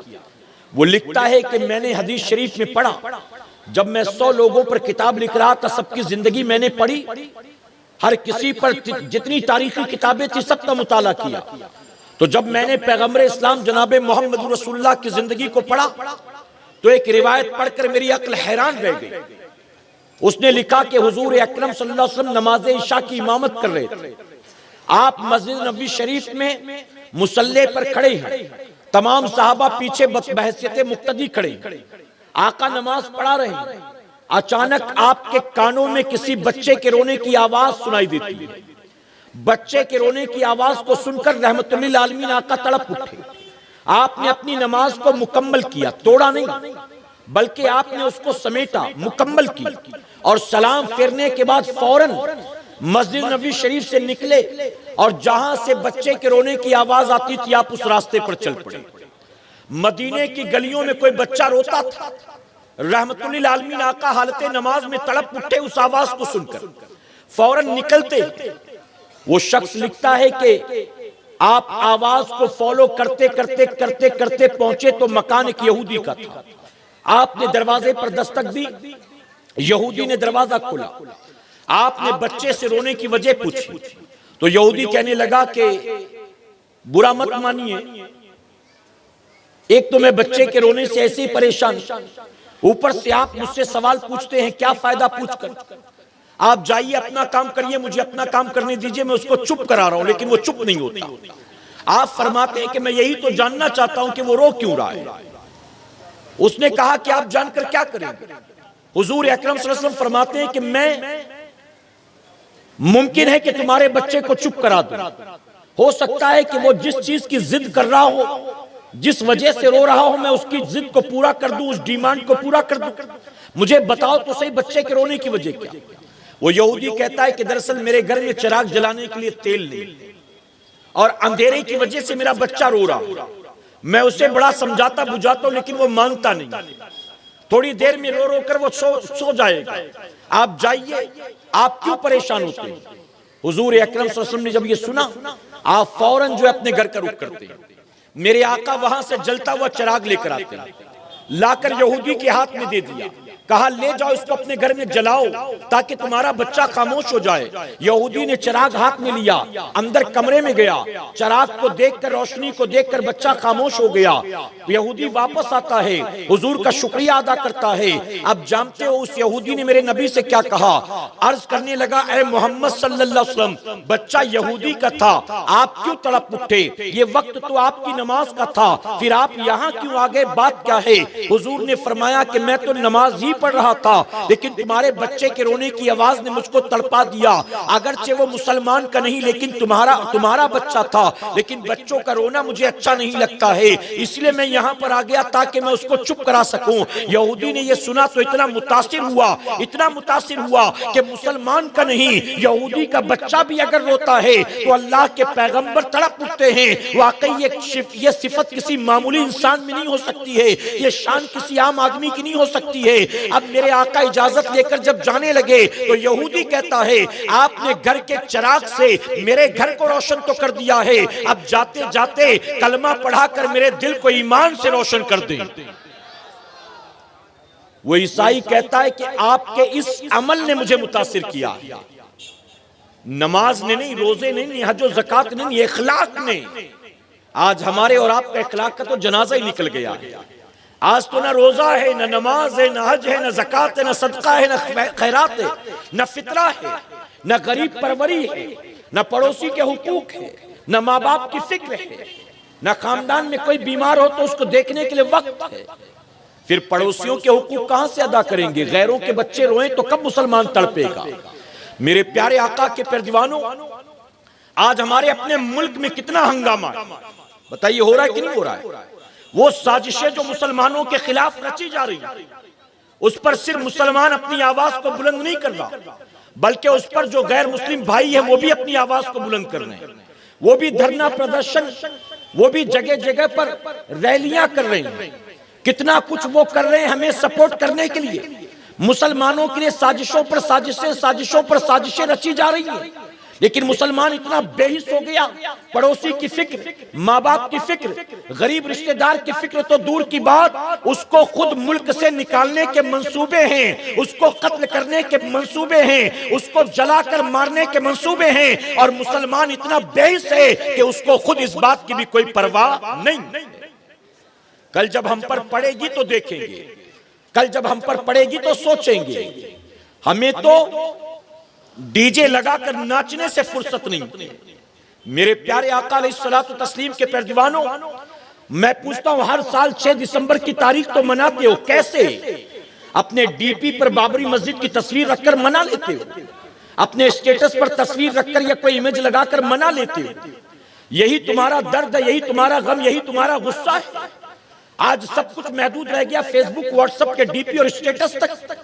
वो लिखता है कि मैंने हदीस शरीफ में पढ़ा, जब मैं 100 लोगों पर किताब लिख रहा था, सबकी जिंदगी मैंने पढ़ी, हर किसी पर जितनी तारीखी किताबें थी सबका मुताला किया। तो जब मैंने पैगंबर इस्लाम जनाबे मोहम्मद रसूलुल्लाह की जिंदगी को पढ़ा तो एक रिवायत पढ़कर मेरी अक्ल हैरान रह गई। उसने लिखा कि हुजूर अकरम सल्लल्लाहु अलैहि वसल्लम नमाज इशा की इमामत कर रहे थे। आप मस्जिद नबवी शरीफ में मुसल्ले पर खड़े हैं, तमाम सहाबा पीछे बहसियत मुक्तदी खड़े, आका नमाज पढ़ा रहे हैं। अचानक आपके कानों में किसी बच्चे के रोने की आवाज सुनाई देती है। बच्चे के रोने की आवाज को सुनकर रहमतुल्लिल आलमीन आका तड़प उठे। आपने अपनी नमाज को मुकम्मल किया, तोड़ा नहीं, बल्कि आपने उसको समेटा, मुकम्मल की, और सलाम फेरने के बाद फौरन मस्जिद नबवी शरीफ से निकले और जहां से बच्चे के रोने की आवाज आती थी आप उस रास्ते पर चल पड़े। मदीने की गलियों में कोई बच्चा रोता था, रहमतुल्लिल आलमीन आका हालते नमाज में तड़प उठे उस आवाज को सुनकर, फौरन निकलते। वो शख्स लिखता है कि आप आवाज को फॉलो करते करते करते करते पहुंचे तो मकान एक यहूदी का था। आपने दरवाजे पर दस्तक दी, यहूदी ने दरवाजा खोला। आपने बच्चे से रोने की वजह पूछी तो यहूदी कहने लगा कि बुरा मत मानिए, एक तो मैं बच्चे के रोने से ऐसे ही परेशान, ऊपर से आप मुझसे सवाल पूछते हैं, क्या फायदा पूछकर? आप जाइए, अपना काम करिए, मुझे अपना काम करने दीजिए, मैं उसको चुप करा रहा हूं, लेकिन वो चुप नहीं होता। आप फरमाते हैं कि मैं यही तो जानना चाहता हूं कि वो रो क्यों रहा है। उसने कहा कि आप जानकर क्या करेंगे? हुजूर अकरम सल्लल्लाहु अलैहि वसल्लम फरमाते हैं कि मैं मुमकिन है कि तुम्हारे बच्चे को चुप करा दूं। हो सकता है कि वो जिस चीज की जिद कर रहा हो, जिस वजह से रो रहा हो, मैं उसकी जिद को पूरा कर दूं, उस डिमांड को पूरा कर दूं। मुझे बताओ तो सही, बच्चे के रोने की वजह क्या? वो यहूदी कहता है कि दरअसल मेरे घर में चिराग जलाने के लिए तेल नहीं और अंधेरे की वजह से मेरा बच्चा रो रहा। मैं उसे बड़ा समझाता बुझाता हूं लेकिन वो मानता नहीं। थोड़ी देर में रो रो कर वो सो जाएगा। आप जाइए, आप क्यों परेशान होते हैं? हुजूर अकरम सल्लल्लाहु अलैहि वसल्लम ने जब ये सुना, आप फौरन जो अपने घर का रुख करते हैं। मेरे आका वहां से जलता हुआ चिराग लेकर आते हैं, लाकर यहूदी के हाथ में दे दिया, कहा ले जाओ इसको अपने घर में जलाओ ताकि तुम्हारा बच्चा खामोश हो जाए। यहूदी ने चिराग हाथ में लिया, अंदर कमरे में गया, चिराग को देखकर, रोशनी को देखकर बच्चा खामोश हो गया। यहूदी वापस आता है, हुजूर का शुक्रिया अदा करता है। अब जानते हो उस यहूदी ने मेरे नबी से क्या कहा? अर्ज करने लगा, ए मोहम्मद सल्लल्लाहु अलैहि वसल्लम, बच्चा यहूदी का था, आप क्यों तड़प उठे? ये वक्त तो आपकी नमाज का था, फिर आप यहाँ क्यों आ गए? बात क्या है? हुजूर ने फरमाया कि मैं तो नमाज ही पढ़ रहा था, लेकिन तुम्हारे बच्चे के रोने की आवाज ने मुझको तड़पा दिया। अगरचे वो मुसलमान का नहीं, लेकिन तुम्हारा बच्चा था, लेकिन बच्चों का रोना मुझे अच्छा नहीं लगता है, इसलिए मैं यहाँ पर आ गया ताकि मैं उसको चुप करा सकूं। यहूदी ने यह सुना तो इतना मुतासिर हुआ कि मुसलमान का नहीं, यहूदी का बच्चा भी अगर रोता है तो अल्लाह के पैगंबर तड़प उठते हैं। वाकई ये सिफत किसी मामूली इंसान में नहीं हो सकती है, ये शान किसी आम आदमी की नहीं हो सकती है। अब मेरे आका इजाजत लेकर जब जाने लगे तो यहूदी कहता है, आपने घर के चिराग से मेरे घर को रोशन तो कर दिया है, अब जाते जाते कलमा पढ़ाकर मेरे दिल को ईमान से रोशन कर दें। वो ईसाई कहता है कि आपके इस अमल ने मुझे मुतासिर किया, नमाज ने नहीं, रोजे ने नहीं, हज और ज़कात ने नहीं, इखलाक ने। आज हमारे और आपका इखलाक का तो जनाजा ही निकल गया है। आज तो ना रोजा है, ना नमाज है, ना हज है, ना ज़कात है, ना सदका है, ना खैरात है, ना फितरा है, ना गरीब परवरी है, ना पड़ोसी के हुकूक है, ना माँ बाप की फिक्र है, ना खानदान में कोई बीमार हो तो उसको देखने के लिए वक्त है। फिर पड़ोसियों के हुकूक कहां से अदा करेंगे? गैरों के बच्चे रोए तो कब मुसलमान तड़पेगा? मेरे प्यारे आका के प्यारे दीवानों, आज हमारे अपने मुल्क में कितना हंगामा, बताइए हो रहा है कि नहीं हो रहा है? वो साजिशें जो मुसलमानों के खिलाफ रची जा रही है, उस पर सिर्फ मुसलमान अपनी आवाज को बुलंद नहीं कर रहा, बल्कि उस पर जो गैर मुस्लिम भाई है वो भी अपनी आवाज को बुलंद कर रहे हैं, वो भी धरना प्रदर्शन, वो भी जगह जगह पर रैलियां कर रहे हैं, कितना कुछ वो कर रहे हैं हमें सपोर्ट करने के लिए। मुसलमानों के लिए साजिशों पर साजिशें रची जा रही हैं, लेकिन मुसलमान इतना बेहिस हो गया, पड़ोसी की फिक्र, माँ बाप की फिक्र, गरीब रिश्तेदार की फिक्र तो दूर की बात, उसको खुद मुल्क से निकालने के मंसूबे हैं, उसको कत्ल करने के मंसूबे हैं, उसको जलाकर मारने के मंसूबे हैं, और मुसलमान इतना बेहिस है कि उसको खुद इस बात की भी कोई परवाह नहीं। कल जब हम पर पड़ेगी तो देखेंगे, कल जब हम पर पड़ेगी तो सोचेंगे। हमें तो डीजे लगाकर नाचने से फुर्सत नहीं। मेरे प्यारे आका अलैहिस्सलातु तस्लीम के प्यारे दीवानों, मैं पूछता हूं, हर साल 6 दिसंबर की तारीख तो मनाते हो, कैसे? अपने डीपी पर बाबरी मस्जिद की तस्वीर रखकर मना लेते हो, अपने स्टेटस पर तस्वीर रखकर या कोई इमेज लगाकर मना लेते हो। यही तुम्हारा दर्द है, यही तुम्हारा गम, यही तुम्हारा गुस्सा है। आज सब कुछ महदूद रह गया फेसबुक व्हाट्सएप के डीपी और स्टेटस तक।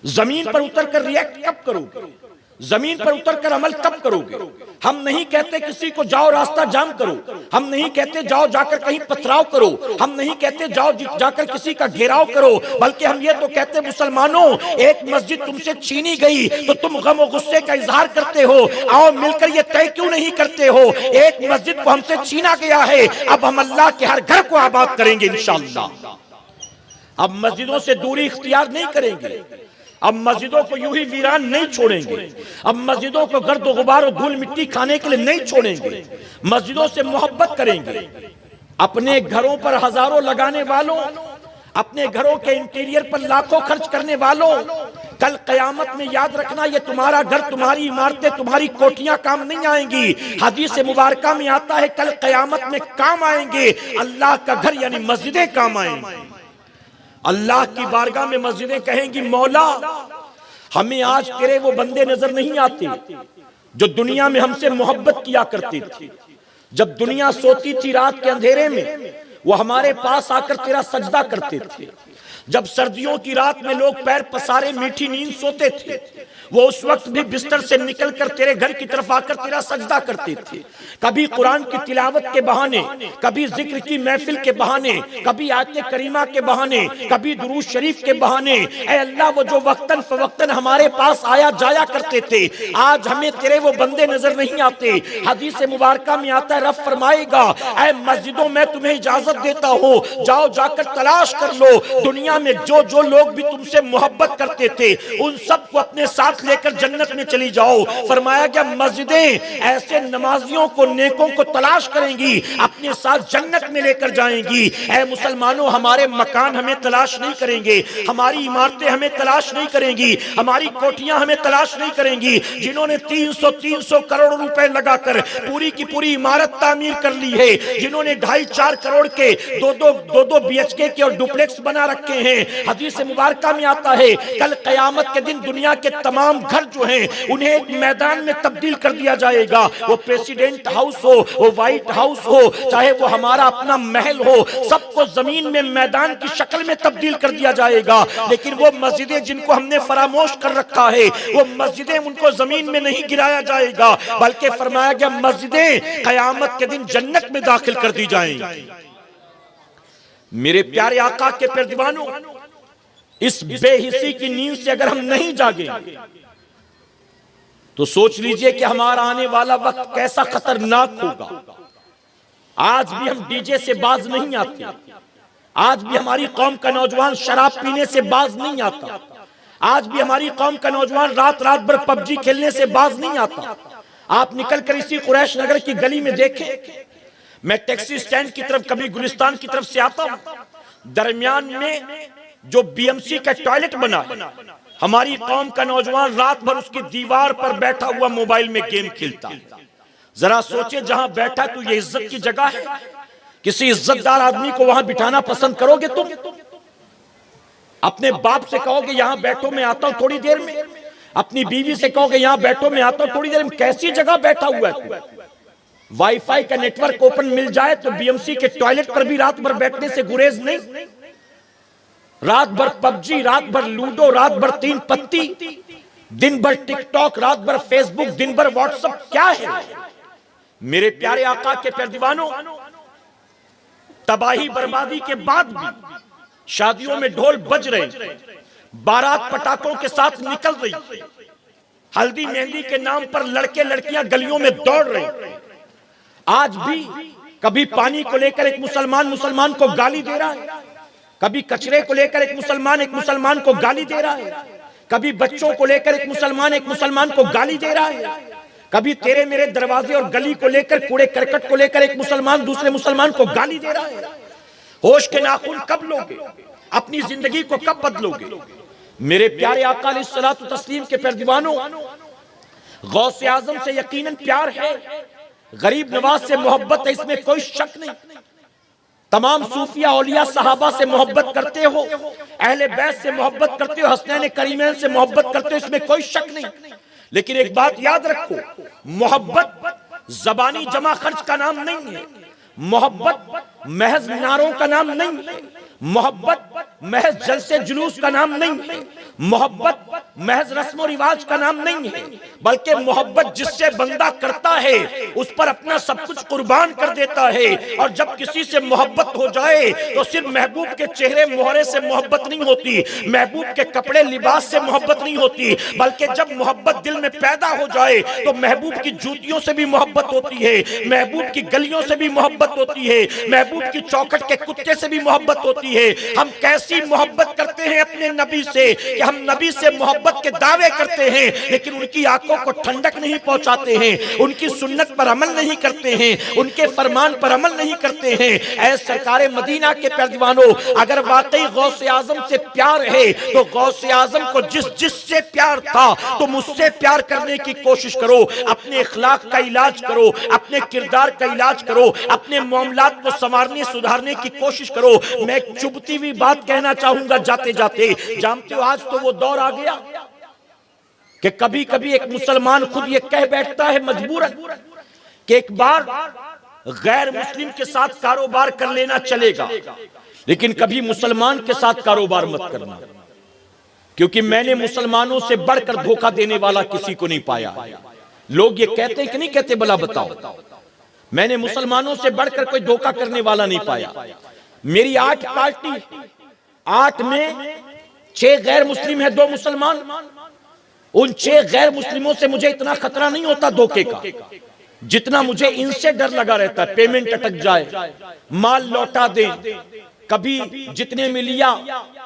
जमीन पर उतरकर रिएक्ट कब करोगे? जमीन पर उतरकर अमल कब करोगे? हम नहीं कहते किसी को जाओ रास्ता जाम करो, हम नहीं कहते जाओ जाकर कहीं पथराव करो, हम नहीं कहते जाओ जाकर किसी का घेराव करो, बल्कि हम ये तो कहते मुसलमानों, एक मस्जिद तुमसे छीनी गई तो तुम गम और गुस्से का इजहार करते हो, आओ मिलकर ये तय क्यों नहीं करते हो, एक मस्जिद को हमसे छीना गया है, अब हम अल्लाह के हर घर को आबाद करेंगे इंशाअल्लाह। अब मस्जिदों से दूरी इख्तियार नहीं करेंगे, अब मस्जिदों को यूं ही वीरान नहीं छोड़ेंगे, अब मस्जिदों को गर्द गुबार और धूल मिट्टी खाने के लिए नहीं छोड़ेंगे, मस्जिदों से मोहब्बत करेंगे। अपने घरों पर हजारों लगाने वालों, अपने घरों के इंटीरियर पर लाखों खर्च करने वालों, कल कयामत में याद रखना, ये तुम्हारा घर, तुम्हारी इमारतें, तुम्हारी कोठियां काम नहीं आएंगी। हदीस मुबारक में आता है कल कयामत में काम आएंगे अल्लाह का घर, यानी मस्जिदें काम आएंगी। अल्लाह की बारगाह में मस्जिदें कहेंगी, मौला हमें आज तेरे वो बंदे नजर नहीं आते जो दुनिया में हमसे मोहब्बत किया करते थे। जब दुनिया सोती थी रात के अंधेरे में, वो हमारे पास आकर तेरा सजदा करते थे। जब सर्दियों की रात में लोग पैर पसारे मीठी नींद सोते थे, वो उस वक्त भी बिस्तर से निकलकर तेरे घर की तरफ आकर तेरा सजदा करते थे। कभी कुरान की तिलावत के बहाने, कभी जिक्र की महफिल के बहाने, कभी आयत करीमा के बहाने, कभी दुरूद शरीफ के बहाने। ऐ अल्लाह, वो जो वक्तन फवक्तन हमारे पास आया जाया करते थे। आज हमें तेरे वो बंदे नजर नहीं आते। हदीस मुबारका में आता है, रब फरमाएगा, ऐ मस्जिदों में तुम्हें इजाजत देता हूँ, जाओ जाकर तलाश कर लो, दुनिया में जो जो लोग भी तुमसे मोहब्बत करते थे उन सबको अपने साथ लेकर जन्नत में चली जाओ। फरमाया गया मस्जिदें ऐसे नमाजियों को, नेकों को तलाश करेंगी, अपने साथ जन्नत में लेकर जाएंगी। ऐ मुसलमानों, हमारे मकान हमें तलाश नहीं करेंगे, हमारी इमारतें हमें तलाश नहीं करेंगी, हमारी कोठियां हमें तलाश नहीं करेंगी। जिन्होंने 300 करोड़ रुपए लगाकर पूरी की पूरी इमारत तामीर कर ली है, जिन्होंने 2.5-4 करोड़ के दो BHK के और डुप्लेक्स बना रखे हैं। हदीस मुबारका में आता है, कल कयामत के दिन दुनिया के तमाम घर जो हैं उन्हें एक मैदान में तब्दील कर दिया जाएगा। वो प्रेसिडेंट हाउस हो, वो व्हाइट हाउस हो, चाहे वो हमारा अपना महल हो, सबको जमीन में मैदान की शक्ल में तब्दील कर दिया जाएगा। लेकिन वो मस्जिदें जिनको हमने फरामोश कर रखा है, वो मस्जिदें, उनको जमीन में नहीं गिराया जाएगा, बल्कि फरमाया गया मस्जिदें कयामत के दिन जन्नत में दाखिल कर दी जाएंगी। मेरे प्यारे आका के प्यारे दीवानों, इस बेहिसी की नींद से अगर हम नहीं जागे तो सोच लीजिए कि हमारा आने वाला वक्त कैसा खतरनाक होगा। आज भी हम डीजे से बाज नहीं आते, आज भी हमारी कौम का नौजवान शराब पीने से बाज नहीं आता, आज भी हमारी कौम का नौजवान रात रात भर PUBG खेलने से बाज नहीं आता। आप निकलकर इसी कुरैश नगर की गली में देखें, मैं टैक्सी स्टैंड की तरफ, कभी गुलिस्तान की तरफ से आता हूं, दरमियान में जो BMC का टॉयलेट बना है, हमारी कौम का नौजवान रात भर उसकी दीवार पर बैठा हुआ मोबाइल में गेम खेलता है। जरा सोचे, जहां बैठा तो ये इज्जत की जगह है, किसी इज्जतदार आदमी को वहां बिठाना पसंद करोगे तुम? अपने बाप से कहोगे यहां बैठो मैं आता हूं थोड़ी देर में, अपनी बीवी से कहोगे यहां बैठो मैं आता हूं थोड़ी देर में, कैसी जगह बैठा हुआ है? वाईफाई का नेटवर्क ओपन मिल जाए तो BMC के टॉयलेट पर भी रात भर बैठने से गुरेज नहीं। रात भर PUBG, रात भर लूडो, रात भर 3 पत्ती, दिन भर टिकटॉक, रात भर फेसबुक, दिन भर व्हाट्सएप, क्या है? मेरे प्यारे आका के प्यारे दीवानों, तबाही बर्बादी के बाद भी शादियों में ढोल बज रहे, बारात पटाखों के साथ निकल रही, हल्दी मेहंदी के नाम पर लड़के लड़कियां गलियों में दौड़ रहे। आज भी कभी पानी को लेकर एक मुसलमान को गाली दे रहा है, कभी कचरे को लेकर एक मुसलमान को गाली दे रहा है, कभी बच्चों को लेकर एक मुसलमान को गाली दे रहा है, कभी तेरे मेरे दरवाजे और गली को लेकर, कूड़े करकट को लेकर एक मुसलमान दूसरे मुसलमान को गाली दे रहा है। होश के नाखून कब लोगे? अपनी जिंदगी को कब बदलोगे? मेरे प्यारे आका अलैहिस्सलातु तस्लीम के प्यारे दीवानों, गौसे आजम से यकीनन प्यार है, गरीब नवाज से मोहब्बत है, इसमें कोई शक नहीं। तमाम सूफिया औलिया सहाबा से मोहब्बत करते हो, अहले बैत से मोहब्बत करते हो, हसनैन करीमैन से मोहब्बत करते हो, इसमें कोई शक नहीं। लेकिन एक बात याद रखो, मोहब्बत जबानी जमा खर्च का नाम नहीं है, मोहब्बत महज मीनारों का नाम नहीं है, मोहब्बत महज जलसे जुलूस का नाम नहीं है, मोहब्बत महज रस्म रिवाज का नाम नहीं है, बल्कि मोहब्बत जिससे बंदा करता है उस पर अपना सब कुछ कुर्बान कर देता है। और जब किसी से मोहब्बत हो जाए तो सिर्फ महबूब के चेहरे मुहरे से मोहब्बत नहीं होती, महबूब के कपड़े लिबास से मोहब्बत नहीं होती, बल्कि जब मोहब्बत दिल में पैदा हो जाए तो महबूब की जूतियों से भी मोहब्बत होती है, महबूब की गलियों से भी मोहब्बत होती है, महबूब की चौखट के कुत्ते से भी मोहब्बत होती है। हम कैसी मोहब्बत करते हैं अपने नबी से कि हम नबी से मोहब्बत के दावे करते हैं, लेकिन उनकी आंखों को ठंडक नहीं पहुंचाते हैं, उनकी सुन्नत पर अमल नहीं करते हैं, उनके फरमान पर अमल नहीं करते हैं। ऐ सरकारे मदीना के प्यारे दीवानों, अगर वाकई गौसे आजम से प्यार है तो गौसे आजम को जिससे प्यार था तो मुझसे प्यार करने की कोशिश करो, अपने इखलाक का इलाज करो, अपने किरदार का इलाज करो, अपने मामलात को संवारने सुधारने की कोशिश करो। मैं एक चुभती हुई बात कहना चाहूंगा जाते जाते, जानते हो आज तो वो दौर आ गया कि कभी कभी एक मुसलमान खुद ये कह बैठता है मजबूरन कि एक बार गैर मुस्लिम के साथ कारोबार कर लेना चलेगा, लेकिन कभी मुसलमान के साथ कारोबार मत करना, क्योंकि मैंने मुसलमानों से बढ़कर धोखा देने वाला किसी को नहीं पाया। लोग ये कहते हैं कि नहीं कहते? भला बताओ, मैंने मुसलमानों से बढ़कर कोई धोखा करने वाला नहीं पाया। मेरी 8 पार्टी, 8 में 6 गैर मुस्लिम है, 2 मुसलमान, उन 6 गैर मुस्लिमों से मुझे इतना खतरा नहीं होता धोखे का, जितना मुझे इनसे डर लगा रहता है। पेमेंट अटक जाए, माल लौटा दे, कभी जितने में लिया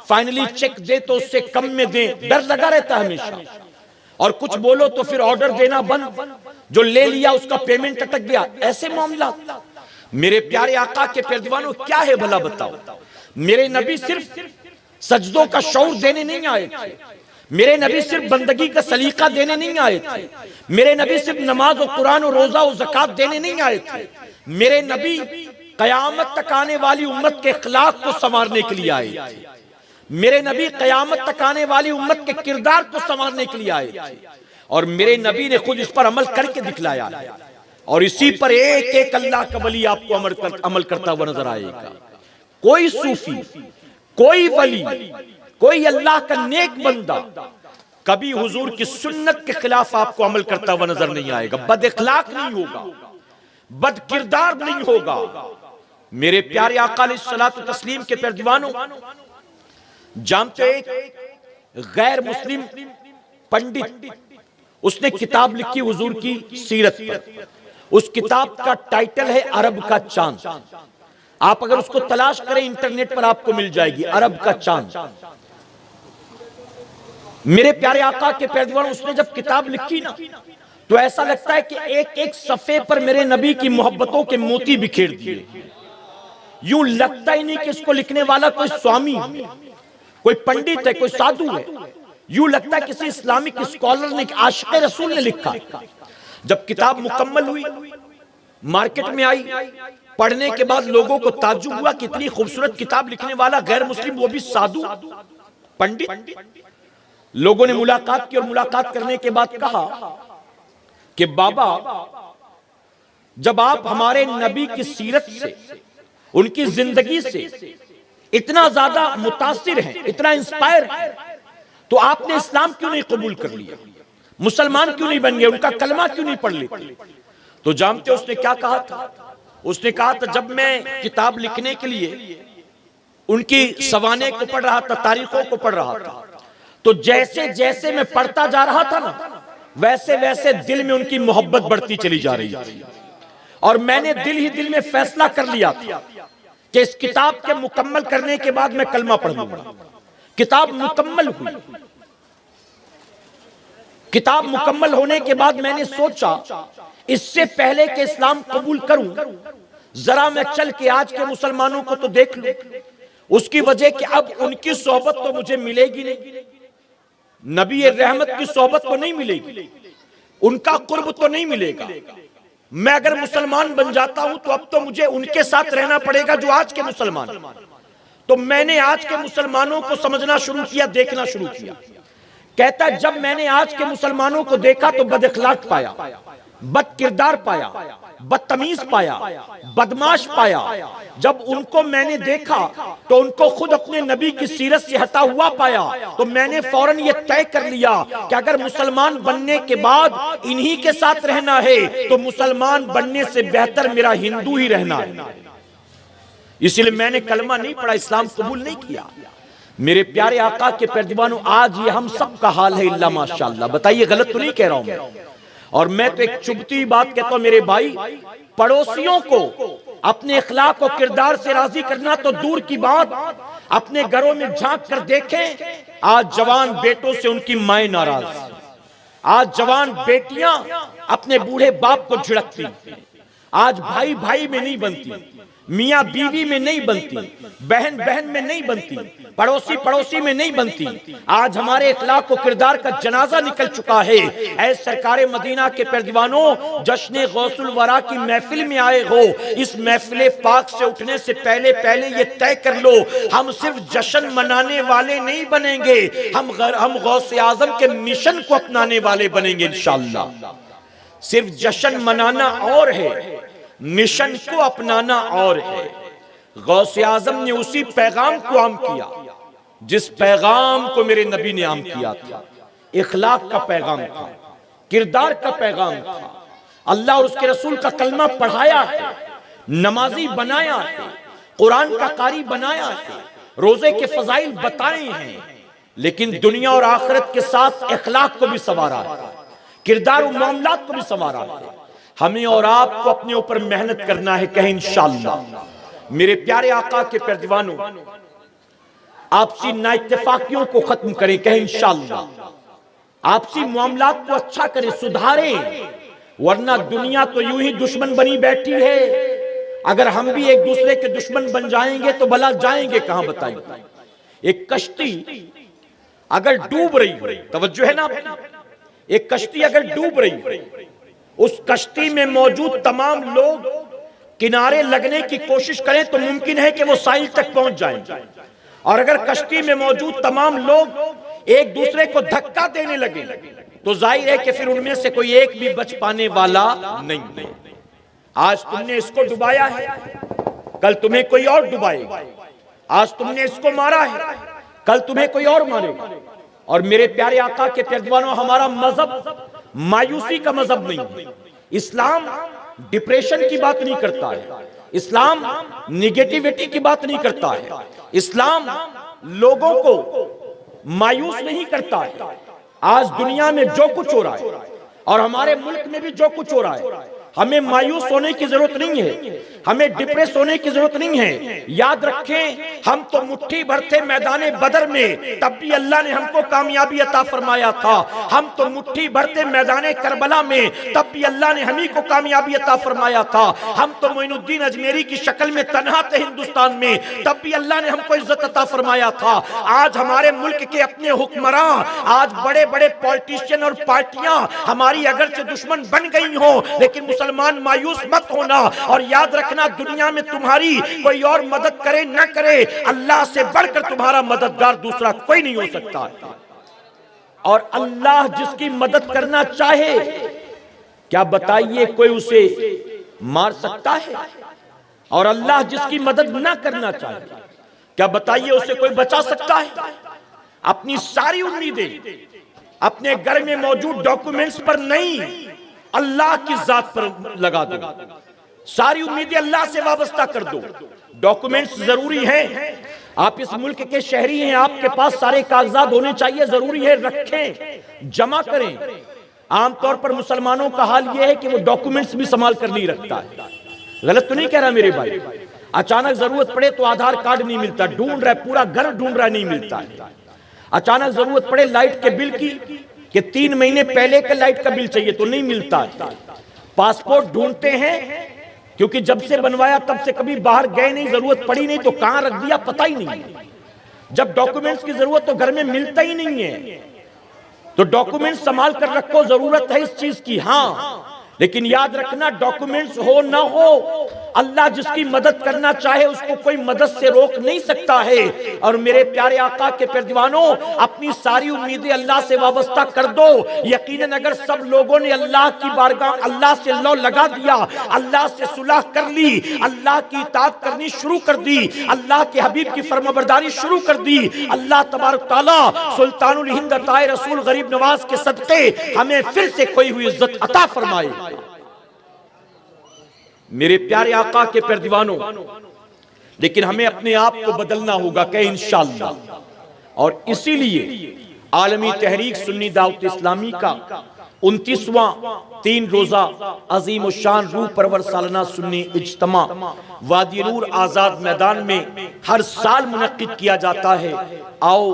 फाइनली चेक दे तो उससे कम में दे, डर लगा रहता है हमेशा। और कुछ बोलो तो फिर ऑर्डर देना बंद, जो ले लिया उसका पेमेंट अटक गया, ऐसे मामला। मेरे प्यारे आका के प्यारे दीवानों, क्या है भला बताओ? मेरे नबी सिर्फ सजदों का शौर देने नहीं आए थे, मेरे नबी सिर्फ बंदगी का सलीका देने नहीं आए थे, मेरे नबी सिर्फ नमाज और कुरान और रोजा और ज़कात देने नहीं आए थे। मेरे नबी कयामत तक आने वाली उम्मत के अखलाक को संवारने के लिए आए थे। मेरे नबी कयामत तक आने वाली उम्मत के किरदार को संवारने के लिए आए थे। और मेरे नबी ने खुद इस पर अमल करके दिखलाया, और इसी पर एक एक अल्लाह का वली आपको अमल करता हुआ नजर आएगा। कोई सूफी, कोई वली, कोई अल्लाह का नेक बंदा कभी हुजूर की सुन्नत के खिलाफ आपको अमल करता हुआ नजर नहीं आएगा। बद इखलाक नहीं होगा, बद किरदार नहीं होगा। मेरे प्यारे आका अलैहिस्सलातु तस्लीम के प्यारे दीवानों, जानते एक गैर मुस्लिम पंडित, उसने किताब लिखी हुजूर की सीरत पर। उस किताब का टाइटल है अरब का चांद। आप अगर उसको तलाश करें इंटरनेट पर आपको मिल जाएगी, अरब का चांद। मेरे प्यारे आका के प्यारे दीवानों, उसने जब किताब लिखी ना, तो ऐसा लगता है कि एक एक सफ़े पर मेरे नबी की मोहब्बतों के मोती बिखेर दिए। यूं लगता ही नहीं कि इसको लिखने वाला कोई स्वामी, कोई पंडित है, कोई साधु है। यूं लगता है किसी इस्लामिक स्कॉलर ने, आशिक रसूल ने लिखा। जब किताब मुकम्मल हुई, मार्केट में आई, पढ़ने के बाद लोगों को ताज्जुब हुआ कि इतनी खूबसूरत किताब लिखने वाला गैर मुस्लिम, वो भी साधु पंडित। लोगों ने मुलाकात की, और मुलाकात करने के बाद कहा कि बाबा, जब आप हमारे नबी की सीरत से, उनकी जिंदगी से इतना ज्यादा मुतासिर हैं, इतना इंस्पायर हैं, तो आपने इस्लाम क्यों नहीं कबूल कर लिया? मुसलमान क्यों नहीं बन गए? उनका कलमा क्यों नहीं पढ़ लेते? तो जानते उसने क्या कहा था? उसने कहा था, जब मैं किताब लिखने के लिए उनकी सवाने को पढ़ रहा था, तारीखों को पढ़ रहा था, तो जैसे जैसे मैं पढ़ता जा रहा था ना, वैसे वैसे दिल में उनकी मोहब्बत बढ़ती चली जा रही थी। और मैंने दिल ही दिल में फैसला कर लिया था कि इस किताब के मुकम्मल करने के बाद मैं कलमा पढ़ूंगा। किताब मुकम्मल हुई। किताब मुकम्मल होने के बाद मैंने सोचा, इससे पहले कि इस्लाम कबूल करूं, जरा मैं चल के आज के मुसलमानों को तो देख लूं। उसकी वजह कि अब उनकी सोहबत तो मुझे मिलेगी नहीं, नबी रहमत की सोहबत तो नहीं मिलेगी, उनका कुर्ब तो नहीं मिलेगा। मैं अगर मुसलमान बन जाता हूं तो अब तो मुझे उनके साथ रहना पड़ेगा जो आज के मुसलमान। तो मैंने आज के मुसलमानों को समझना शुरू किया, देखना शुरू किया। कहता, जब मैंने आज के मुसलमानों को देखा तो बद अखलाक पाया, बद किरदार पाया, बदतमीज पाया, बदमाश पाया। जब उनको मैंने देखा तो उनको खुद अपने नबी की सीरत से हटा हुआ पाया। तो मैंने फौरन ये तय कर लिया कि अगर मुसलमान बनने के बाद इन्हीं के साथ रहना है तो मुसलमान बनने से बेहतर मेरा हिंदू ही रहना है। इसलिए मैंने कलमा नहीं पढ़ा, इस्लाम कबूल नहीं किया। मेरे प्यारे आका के प्यारे दीवानों, आज ये हम सब का हाल है, इल्ला माशाअल्लाह। बताइए, गलत तो नहीं कह रहा हूं मैं? और मैं तो एक चुभती बात कहता हूं मेरे भाई, पड़ोसियों को अपने इखलाक और किरदार से राजी करना तो दूर की बात, अपने घरों में झांक कर देखें। आज जवान बेटों से उनकी माएं नाराज, आज जवान बेटियां अपने बूढ़े बाप को झिड़कती, आज भाई भाई में नहीं बनती, मियां बीवी में नहीं बनती, बहन बहन में नहीं बनती, पड़ोसी पड़ोसी में नहीं बनती। आज हमारे इखलाक और किरदार का जनाजा निकल चुका है। ऐ सरकारे मदीना के प्यारे दीवानों, जश्न गौसुल वरा की महफिल में आए हो, इस महफिल पाक से उठने से पहले पहले ये तय कर लो, हम सिर्फ जश्न मनाने वाले नहीं बनेंगे, हम गौसे आजम के मिशन को अपनाने वाले बनेंगे इंशाअल्लाह। सिर्फ जश्न मनाना और है, मिशन को अपनाना और है। गौसे आजम ने उसी पैगाम को आम किया जिस पैगाम को मेरे नबी ने आम किया था। इखलाक का पैगाम था, किरदार का पैगाम था। अल्लाह और उसके रसूल का कलमा पढ़ाया है, नमाजी बनाया है, कुरान का कारी बनाया है, रोजे के फजाइल बताए हैं, लेकिन दुनिया और आखिरत के साथ इखलाक को भी संवारा है, किरदार और मामलात को भी संवारा है। हमें और आपको अपने ऊपर मेहनत करना है, कहें इंशाअल्लाह। मेरे प्यारे आका के प्यारे दीवानों, आपसी नाइत्तेफाकियों को खत्म करें, कहें इंशाअल्लाह। आपसी मामलात को अच्छा करें, सुधारें, वरना दुनिया तो यूं ही दुश्मन बनी बैठी है। अगर हम भी एक दूसरे के दुश्मन बन जाएंगे तो भला जाएंगे कहां, बताइए। एक कश्ती अगर डूब रही हो, तवज्जो है ना, एक कश्ती अगर डूब रही हो, उस कश्ती में मौजूद तमाम लोग किनारे लगने की कोशिश करें तो मुमकिन है कि वो साहिल तक पहुंच जाएं। और अगर कश्ती में मौजूद तमाम लोग एक दूसरे को धक्का देने लगे तो जाहिर है कि फिर उनमें से कोई एक भी बच पाने वाला नहीं। आज तुमने इसको डुबाया है, कल तुम्हें कोई और डुबाएगा। आज तुमने इसको मारा है, कल तुम्हें कोई और मारेगा। और मेरे प्यारे आका के प्यारे दीवानों, हमारा मजहब मायूसी का मजहब नहीं है। इस्लाम डिप्रेशन की बात नहीं करता है, इस्लाम निगेटिविटी की बात नहीं करता है, इस्लाम लोगों को मायूस नहीं करता है। आज दुनिया में जो कुछ हो रहा है और हमारे मुल्क में भी जो कुछ हो रहा है, हमें मायूस होने की जरूरत नहीं है, हमें डिप्रेस होने की जरूरत नहीं है। याद रखें, हम तो मुट्ठी भर थे मैदाने बदर में, तब भी अल्लाह ने हमको कामयाबी अता फरमाया था। हम तो मुट्ठी भर थे मैदाने करबला में, तब भी अल्लाह ने हम ही को कामयाबी अता फरमाया था। हम तो मोइनुद्दीन अजमेरी की शक्ल में तन्हा थे हिंदुस्तान में, तब भी अल्लाह ने हमको इज्जत अता फरमाया था। आज हमारे मुल्क के अपने हुक्मरान, आज बड़े बड़े पॉलिटिशियन और पार्टियां हमारी अगरचे दुश्मन बन गई हो, लेकिन मुसलमान मायूस मत होना। और याद रखना, दुनिया में तुम्हारी कोई और मदद करे न करे, अल्लाह से बढ़कर तुम्हारा मददगार दूसरा कोई नहीं हो सकता। और अल्लाह जिसकी मदद करना चाहे, क्या बताइए कोई उसे मार सकता है? और अल्लाह जिसकी मदद ना करना चाहे, क्या बताइए उसे कोई बचा सकता है? अपनी सारी उम्मीदें अपने घर में मौजूद डॉक्यूमेंट्स पर नहीं, अल्लाह की जात पर लगा दो। सारी उम्मीदें अल्लाह से वाबस्ता कर दो। डॉक्यूमेंट्स जरूरी हैं, आप इस मुल्क के शहरी हैं, आपके पास सारे कागजात होने चाहिए, जरूरी है, रखें, जमा करें। आमतौर पर मुसलमानों का हाल यह है कि वो डॉक्यूमेंट्स भी संभाल कर नहीं रखता है। गलत तो नहीं कह रहा मेरे भाई? अचानक जरूरत पड़े तो आधार कार्ड नहीं मिलता, ढूंढ रहा है, पूरा घर ढूंढ रहा, नहीं मिलता है। अचानक जरूरत पड़े लाइट के बिल की, कि 3 महीने पहले का लाइट का बिल चाहिए, तो नहीं मिलता है। पासपोर्ट ढूंढते हैं, क्योंकि जब से बनवाया तब से कभी बाहर गए नहीं, जरूरत पड़ी नहीं तो कहां रख दिया पता ही नहीं। जब डॉक्यूमेंट्स की जरूरत तो घर में मिलता ही नहीं है, तो डॉक्यूमेंट्स संभाल कर रखो, जरूरत है इस चीज की, हाँ। लेकिन याद रखना, डॉक्यूमेंट्स हो ना हो, अल्लाह जिसकी मदद करना चाहे उसको कोई मदद से रोक नहीं सकता है। और मेरे प्यारे आका के प्यारे दीवानों, अपनी सारी उम्मीदें अल्लाह से वाबस्ता कर दो। यकीनन अगर सब लोगों ने अल्लाह की बारगाह, अल्लाह से लौ लगा दिया, अल्लाह से सुलह कर ली, अल्लाह की इताअत करनी शुरू कर दी, अल्लाह के हबीब की फरमाबरदारी शुरू कर दी, अल्लाह तबारक तआला सुल्तानुल हिंद अताए रसूल गरीब नवाज के सदके हमें फिर से खोई हुई इज्जत अता फरमाए। मेरे प्यारे आका के प्यारे दीवानों, लेकिन हमें अपने आप को बदलना होगा, कहें इंशाअल्लाह। और इसीलिए आलमी तहरीक सुन्नी दावत इस्लामी का 29वां 3 रोजा अजीम उश शान रूह परवर सालाना सुन्नी इज्तिमा वादी नूर आजाद मैदान में हर साल मुनक्किद किया जाता है। आओ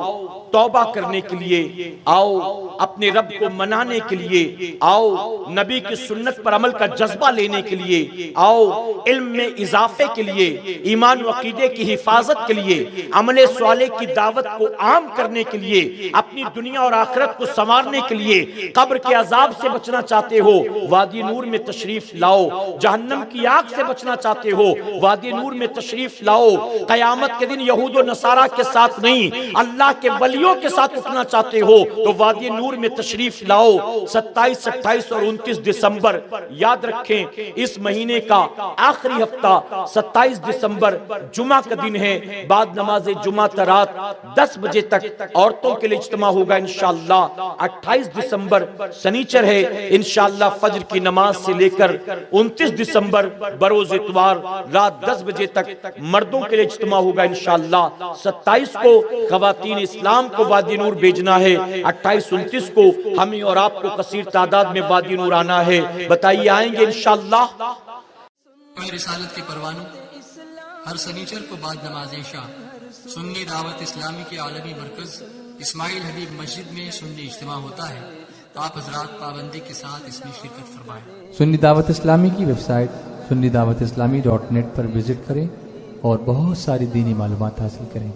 तौबा करने के लिए, आओ अपने रब को मनाने के लिए, आओ नबी की सुन्नत पर अमल का जज्बा लेने के लिए, आओ इल्म में इजाफे के लिए, ईमान व अकीदे की हिफाजत के लिए, अमले स्वाले की दावत को आम करने के लिए, अपनी दुनिया और आखिरत को संवारने के लिए, कब्र के अजाब से बचना चाहते हो, वादी नूर में तशरीफ लाओ। जहन्नम की आग से बचना चाहते हो, वादी नूर में तशरीफ लाओ। कयामत के दिन यहूद और नसारा के साथ नहीं, अल्लाह के वलियों के साथ उठना चाहते हो तो वादी नूर में तशरीफ लाओ। 27, 28 और 29 दिसंबर, याद रखें इस महीने का आखिरी हफ्ता 27 दिसंबर जुमा का दिन है। बाद नमाज जुमा रात 10 बजे तक औरतों के लिए इज्तिमा होगा इंशाअल्लाह। 28 दिसंबर शनि शनीचर है, इंशाअल्लाह फजर की नमाज से लेकर 29 दिसंबर बरोज इतवार रात 10 बजे तक मर्दों के लिए इज्तिमा होगा इंशाअल्लाह। 27 को खवातीन इस्लाम को वादी नूर भेजना है, 28 29 को हमें और आपको कसीर तादाद में वादी नूर आना है। बताइए आएंगे इंशाअल्लाह। रिसालत के परवानों, हर सनीचर को बाद नमाज इशा सुन्नी दावत इस्लामी के आलमी मरकज इस्माइल हबीब मस्जिद में सुन्नी इज्तिमा होता है। आप हजरात पाबंदी के साथ इसमें शिरकत फरमाएं। सुन्नी दावत इस्लामी की वेबसाइट sunnidawatislamI.net पर विजिट करें और बहुत सारी दीनी मालूमात हासिल करें।